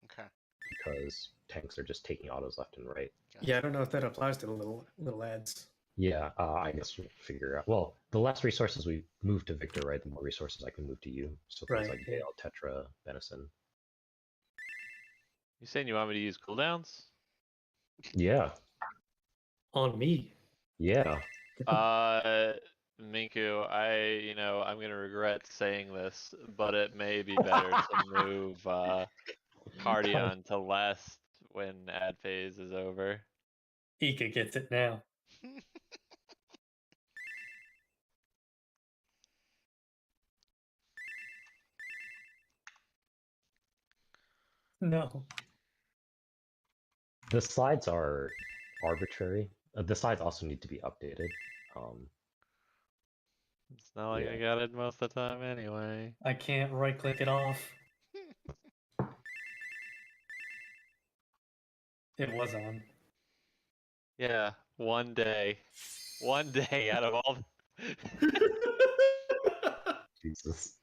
Okay. Because tanks are just taking autos left and right. Gotcha. Yeah, I don't know if that applies to the little ads. Yeah, I guess we'll figure out. Well, the less resources we move to Victor, right, the more resources I can move to you. So things like Gale, Tetra, Benison. You saying you want me to use cooldowns? Yeah. On me. Yeah. Minku, I'm gonna regret saying this, but it may be better to move Cardion to last when ad phase is over. Ika gets it now. No. The slides are arbitrary. The slides also need to be updated. It's not like I got it most of the time anyway. I can't right click it off. It was on. Yeah, one day. One day out of all. Jesus.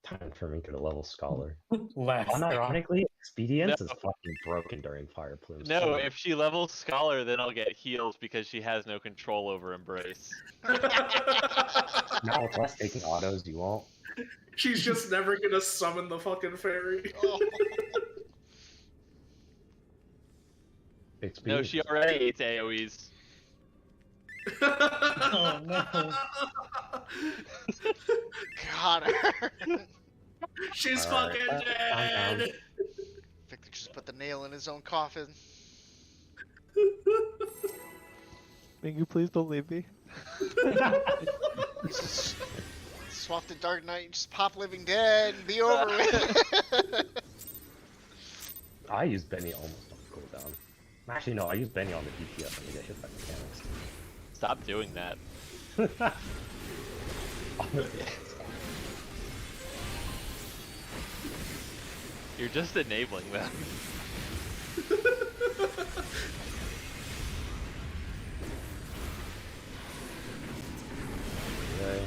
Time for Minka to level Scholar. Last. Unironically, Expedience is fucking broken during Fire Plume. No, if she levels Scholar, then I'll get heals because she has no control over Embrace. Now with less taking autos, you won't. She's just never gonna summon the fucking fairy. Oh. No, she already ate AoEs. Oh no. Got her. She's fucking dead. Victor just put the nail in his own coffin. Mingu, please don't leave me. Swap the Dark Knight and just pop Living Dead and be over with. I use Benny almost on cooldown. Actually, no, I use Benny on the DPS and I get hit by mechanics. Stop doing that. You're just enabling them. Okay.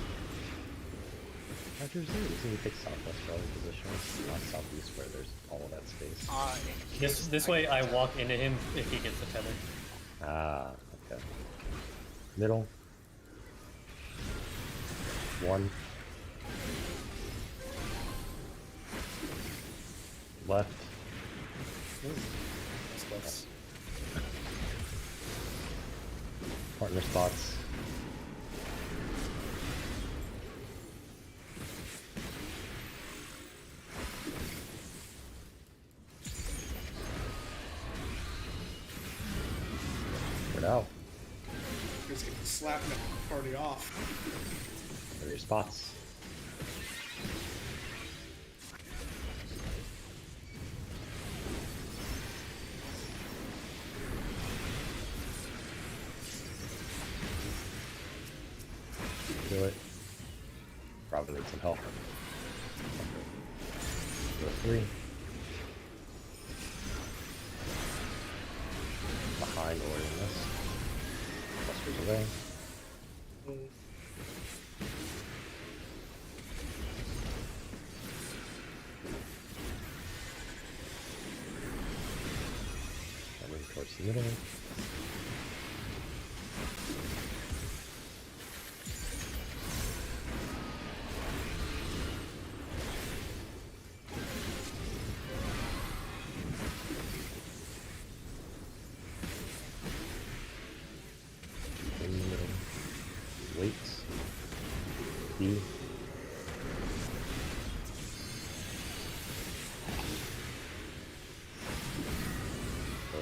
Badger's here. Isn't he take southwest probably position? Not southeast where there's all of that space. This way I walk into him if he gets the tether. Ah, okay. Middle. One. Left. Partner spots. Get out. Just get slapping the party off. There are your spots. Do it. Probably need some help. Go 3. Behind or in this. Clusters away. Coming towards the middle.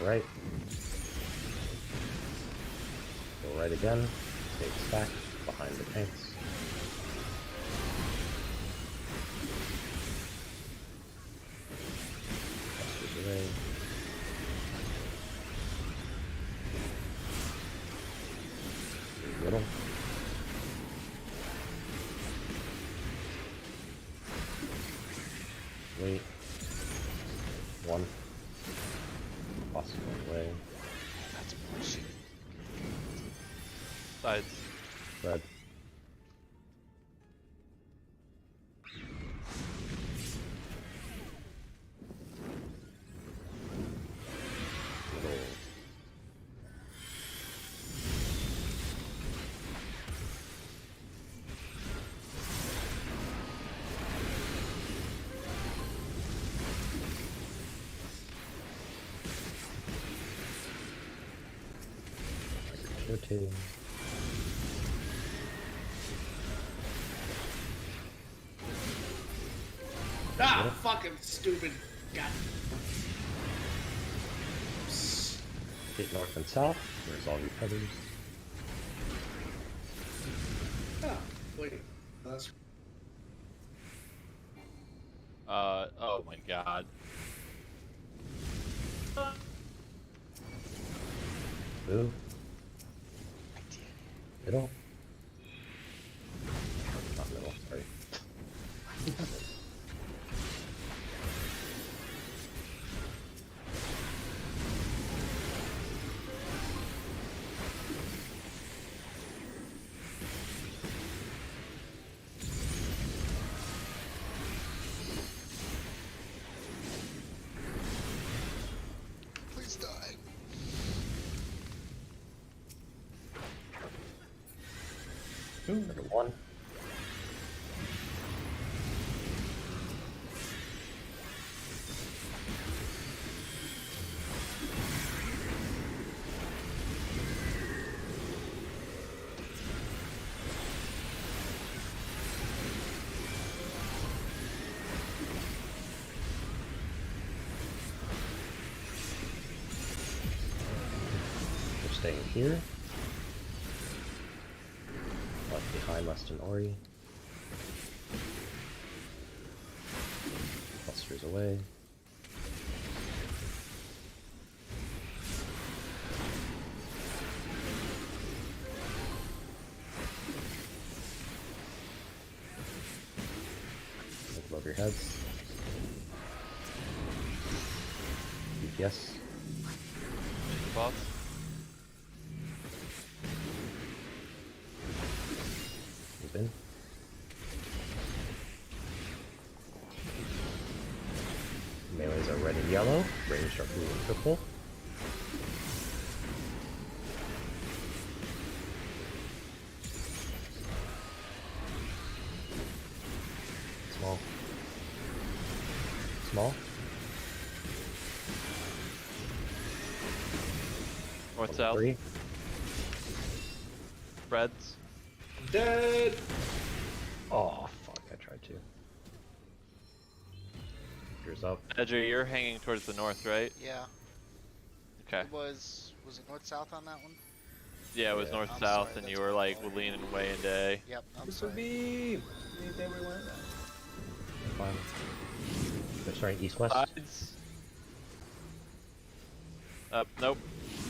Right. Go right again. Take stack behind the tanks. Clusters away. Middle. Wait. One. Possible way. Sides. Red. Rotating. Ah, fucking stupid. God. Hit north and south. Where's all your feathers? Oh, wait. That's... Oh my god. Move. Middle. Not middle, sorry. Please die. Number 1. We're staying here. Left behind Western Ori. Clusters away. Look above your heads. DPS. Boss. Move in. Melees are red and yellow. Ranged are blue and purple. Small. Small. North south. 3. Reds. Dead! Oh, fuck, I tried to. Here's up. Edger, you're hanging towards the north, right? Yeah. Okay. It was it north-south on that one? Yeah, it was Yeah. north I'm south, sorry, and that's you were my like fault. leaning way into A. Yep, I'm This sorry. would be everywhere. Fine. They're starting east-west. Sides. Nope.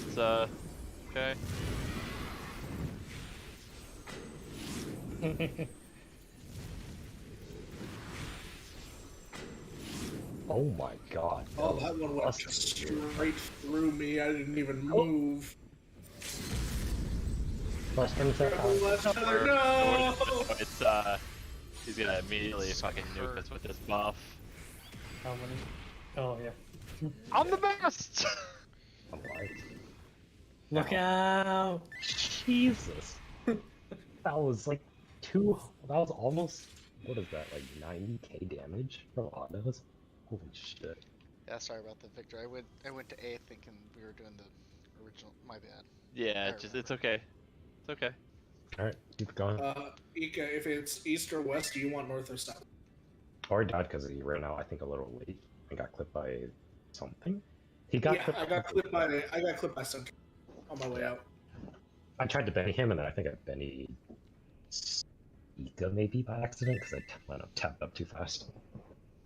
It's okay. Oh my god. Oh, that one went straight through me. I didn't even move. Western south. No! It's he's gonna immediately fucking nuke us with this buff. How many? Oh yeah. I'm the best. I'm alive. Look out! Jesus. That was like that was almost, what is that, like 90k damage from autos? Holy shit. Yeah, sorry about that, Victor. I went to A thinking we were doing the original. My bad. Yeah, it's okay. It's okay. Alright, keep it going. Ika, if it's east or west, do you want north or south? Or died because he ran out, I think, a little late and got clipped by something. He got clipped. I got clipped by center on my way out. I tried to Benny him, and then I think I Benny Ika maybe by accident because I went up tapped up too fast.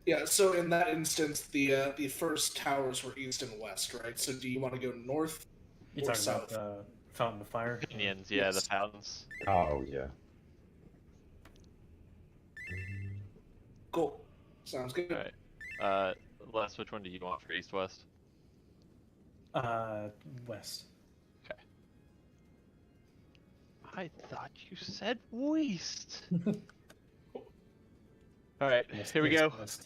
Yeah, so in that instance, the first towers were east and west, right? So do you want to go north You or talking south? about Fountain of Fire? Opinions, yeah, Yes. the fountains. Oh, yeah. Cool. Sounds good. Alright. Les, which one do you want for east-west? West. Okay. I thought you said waste. All right, here we go. Oops,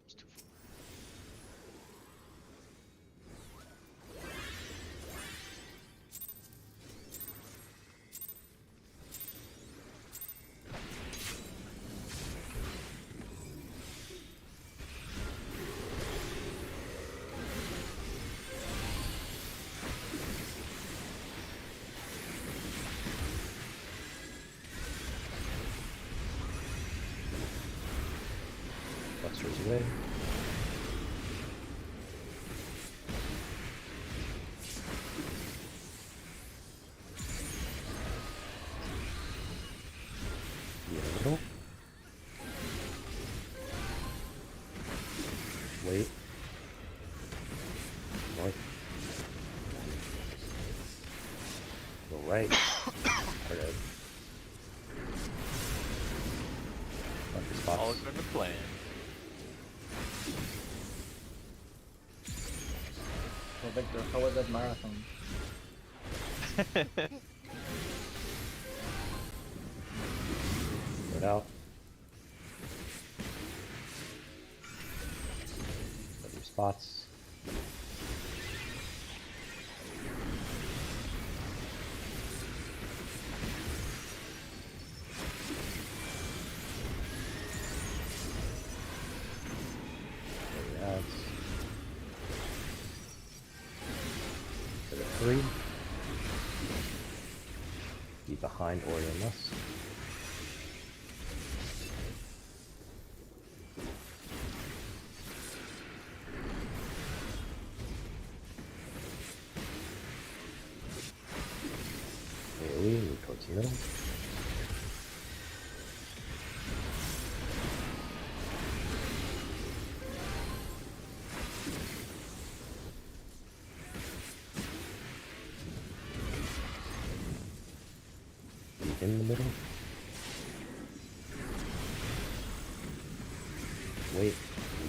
it's too far. Buster's away. Middle. Wait. North. Go right. Alright. All according to plan. So Victor, how was that marathon? Get out. Other spots. For the 3. Be behind or in this. AoE, move towards the middle. In the middle. Wait.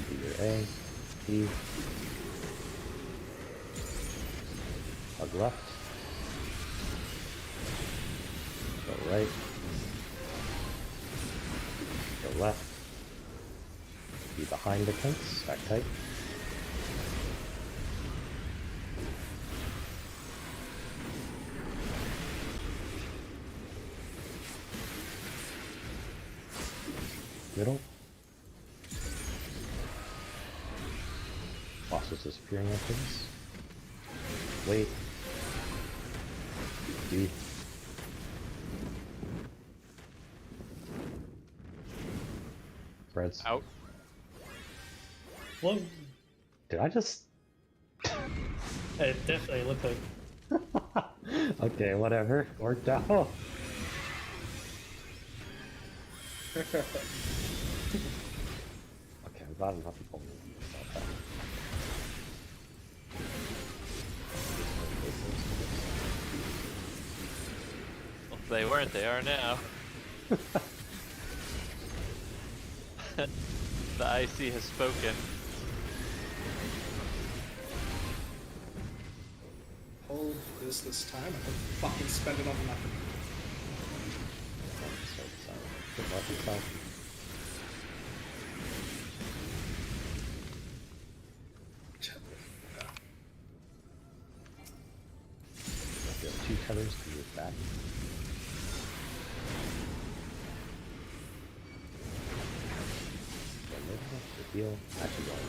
Do your A. E. Hug left. Go right. Go left. Be behind the tents. Back tight. Middle. Boss is disappearing after this. Wait. D. Fred's out. Well, did I just? it definitely looked like. Okay, whatever. Worked out. Okay, I'm glad I'm not the only one who thought that. Well, if they weren't, they are now. The IC has spoken. Hold this time. I could fucking spend it on nothing. Good luck with that. You have 2 tethers to move back. The heal. Actually, going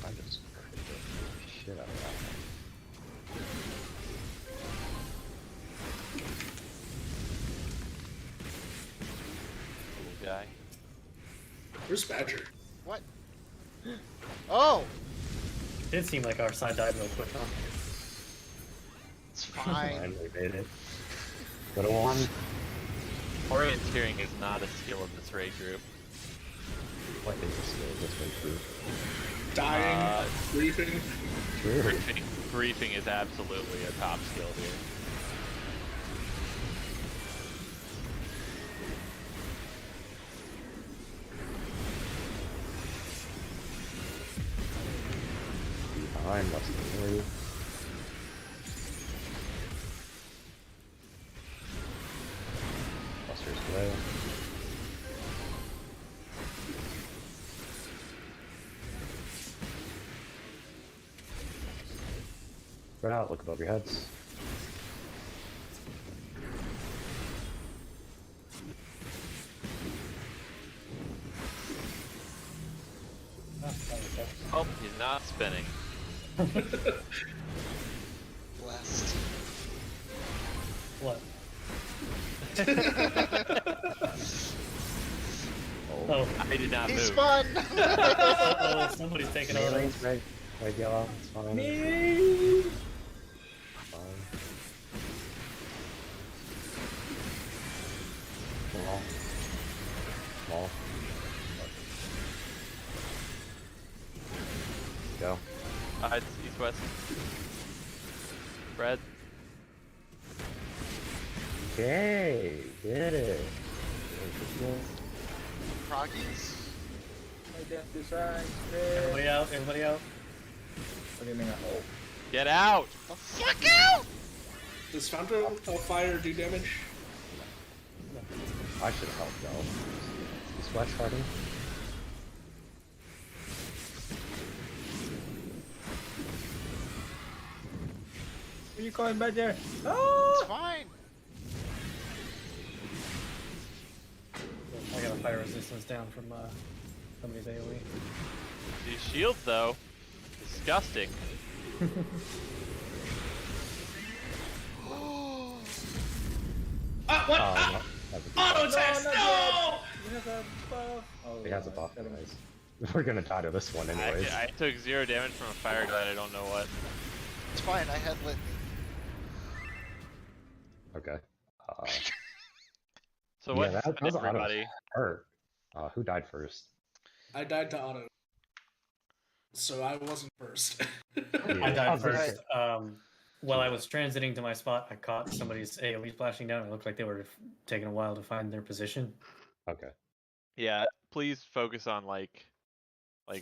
I just crit the shit out of that one. Little guy. Where's Badger? What? Oh! It did seem like our side died real quick, huh? It's fine. Finally made it. Go to 1. Orienteering is not a skill of this raid group. What is the skill of this raid group? Dying, briefing. Sure. Briefing is absolutely a top skill here. fine, less than worry. Buster's away. Spread out, look above your heads. Oh, he's not spinning. Blessed. What? Oh, I did not He move. spun! Oh, somebody's taking over. Red, yellow, it's fine. Me. Fine. Small. Go. It's east-west. Red. Okay, did it. Proggies. Everybody out, everybody out. What do you mean? Oh. Get out! The fuck out! Does Fountain of Fire do damage? I should have helped though. Is West fighting? Where you going back there? It's Oh! fine. I got a fire resistance down from somebody's AoE. These shields, though, disgusting. What? No, Auto attacks! No! You have a buff. Oh, he has a buff, guys. We're gonna die to this one anyways. I took 0 damage from a fire glide, I don't know what. It's fine, I had lit. Okay. So what yeah, that was everybody? Hurt. Who died first? I died to auto. So I wasn't first. I died first. While I was transiting to my spot, I caught somebody's AoE splashing down. It looked like they were taking a while to find their position. Okay. Yeah, please focus on like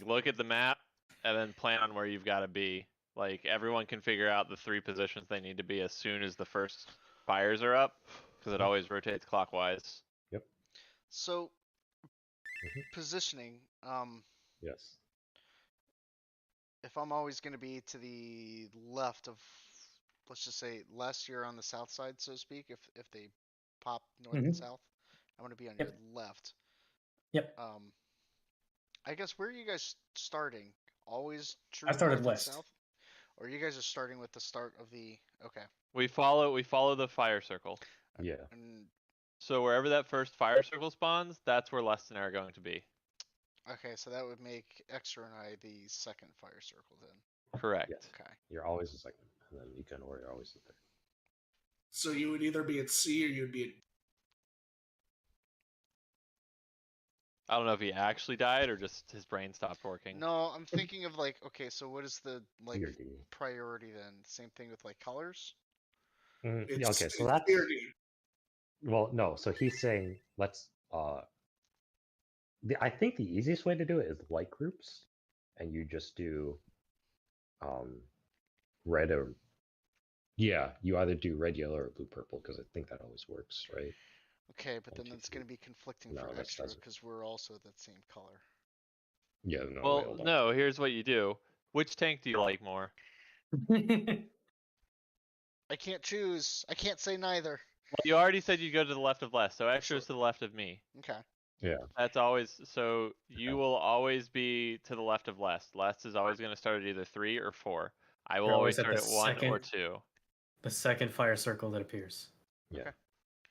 look at the map and then plan on where you've got to be. Like everyone can figure out the 3 positions they need to be as soon as the first fires are up, because it always rotates clockwise. Yep. So, positioning. Yes. If I'm always going to be to the left of, let's just say, less, you're on the south side, so to speak. If they pop north and south, I'm going to be on your left. Yep. I guess where are you guys starting? Always true. I started north and west. south? Or you guys are starting with the start of the. Okay. We follow the fire circle. Yeah. And, So wherever that first fire circle spawns, that's where Less and I are going to be. okay, so that would make Extra and I the second fire circle then. Correct. Yes. Okay. You're always the second, and then Ika and Ori are always the third. So you would either be at C or you'd be at... I don't know if he actually died or just his brain stopped working. No, I'm thinking of like, okay, so what is the like Tier D. priority then? Same thing with like colors? Yeah, It's, okay, so it's that's tier D. well, no. So he's saying let's. I think the easiest way to do it is light groups, and you just do, red or. Yeah, you either do red, yellow, or blue, purple because I think that always works, right? Okay, but then 1, 2, that's 3. going to be conflicting No, for that Extra doesn't. because we're also the same color. Yeah, no. Well, wait, hold on. no, here's what you do. Which tank do you like more? I can't choose. I can't say neither. Well, you already said you'd go to the left of Less, so Extra's to the left of me. Okay. Yeah. That's always, so you will always be to the left of Less. Less is always going to start at either 3 or 4. I will You're always always at start at the 1 or second- 2. The second fire circle that appears. Yeah. Okay.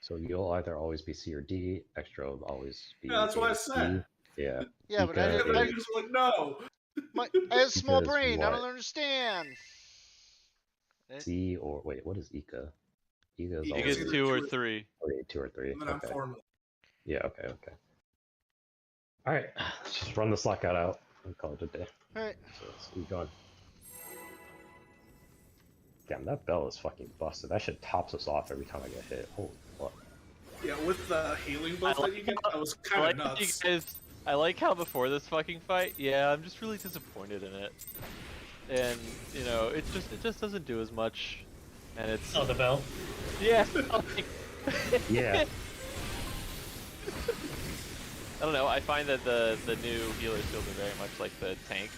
So you'll either always be C or D. Extra will always be. Yeah, that's what I A, said. B. Yeah. Yeah, but Ika But I you just like, no. I have a small Because brain. I what? don't understand. C or wait, what is Ika? Ika is Ika You always get either 2 or 2 or 3. okay, 2 or 3. And then I'm Okay. 4. Yeah. Okay. All right. Let's just run this lockout out and call it a day. Alright. So let's keep going. Damn, that bell is fucking busted. That shit tops us off every time I get hit. Holy fuck. Yeah, with the healing buff that you get, that was I kind of like how you nuts. guys, I like how before this fucking fight, yeah, I'm just really disappointed in it. and you know, it just doesn't do as much, and it's Oh, the bell. yeah. Yeah. I don't know. I find that the new healer skills are very much like the tank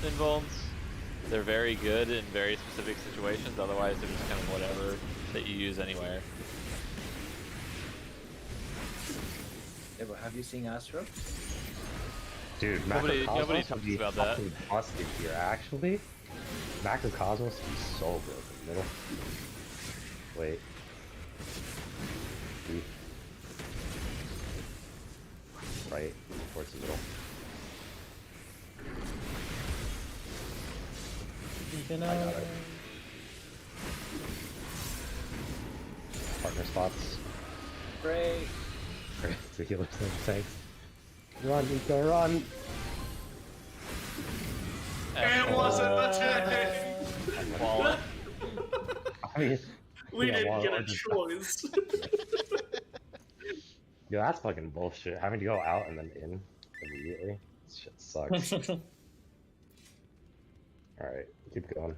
invulns. They're very good in very specific situations. Otherwise, they're just kind of whatever that you use anywhere. Yeah, but have you seen Astro? Dude, Nobody Macrocosmos talks would be about that. fucking busted here, actually. Macrocosmos would be so good in the middle. Wait. E. Right, towards the middle. I got it. Partner spots. Great. Great, the healers and the tanks. Run, Nico, run! It wasn't the tank! Wallet. I mean, We yeah, didn't well, get or a just- choice. Yo, that's fucking bullshit. Having to go out and then in immediately. This shit sucks. Alright, keep going.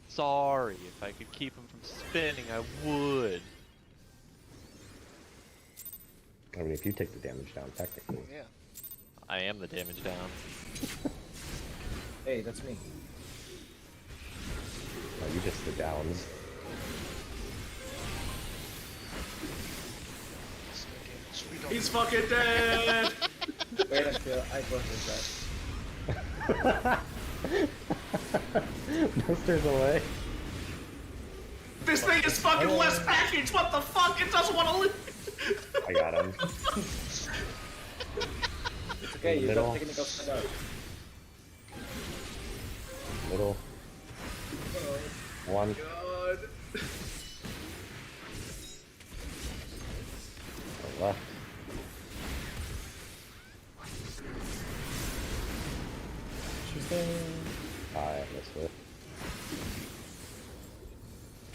Sorry, if I could keep him from spinning, I would. I mean, if you take the damage down, technically. Yeah. I am the damage down. Hey, that's me. No, you just the downs. He's fucking dead! Wait until I go to that. Buster's away. This thing is fucking less package! What the fuck? It doesn't want to leave! I got him. It's okay, you Middle. got technical side out. Middle. One. God. Left. She's there. I missed it.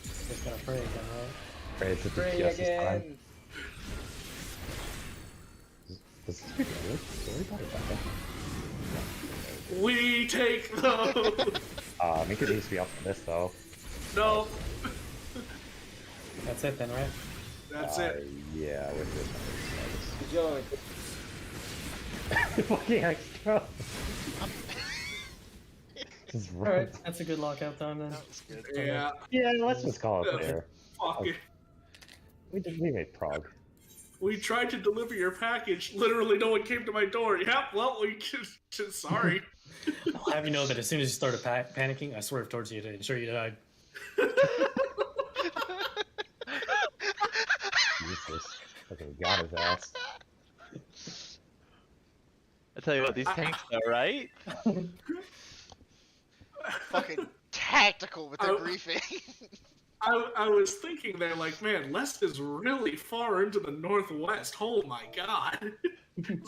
Just gotta pray again, right? Pray it's a Pray DPS this time. again! Does this do damage? Don't worry about it, Becca. We take those! Mika needs to be up for this though. No, That's it then, right? that's it. Yeah, with Good job. this. Fucking extra. Just run. Alright, that's a good lockout time then. That was good. Yeah, Yeah, let's just call it there. fuck it. We made Prog. We tried to deliver your package. Literally, no one came to my door. Yeah, well, we just sorry. I'll have you know that as soon as you started panicking, I swerved towards you to ensure you died. Jesus. Fucking got his ass. I tell you what, these tanks though, right? Fucking tactical with the Oh. griefing. I was thinking there, like, man, Lest is really far into the northwest. Oh my god.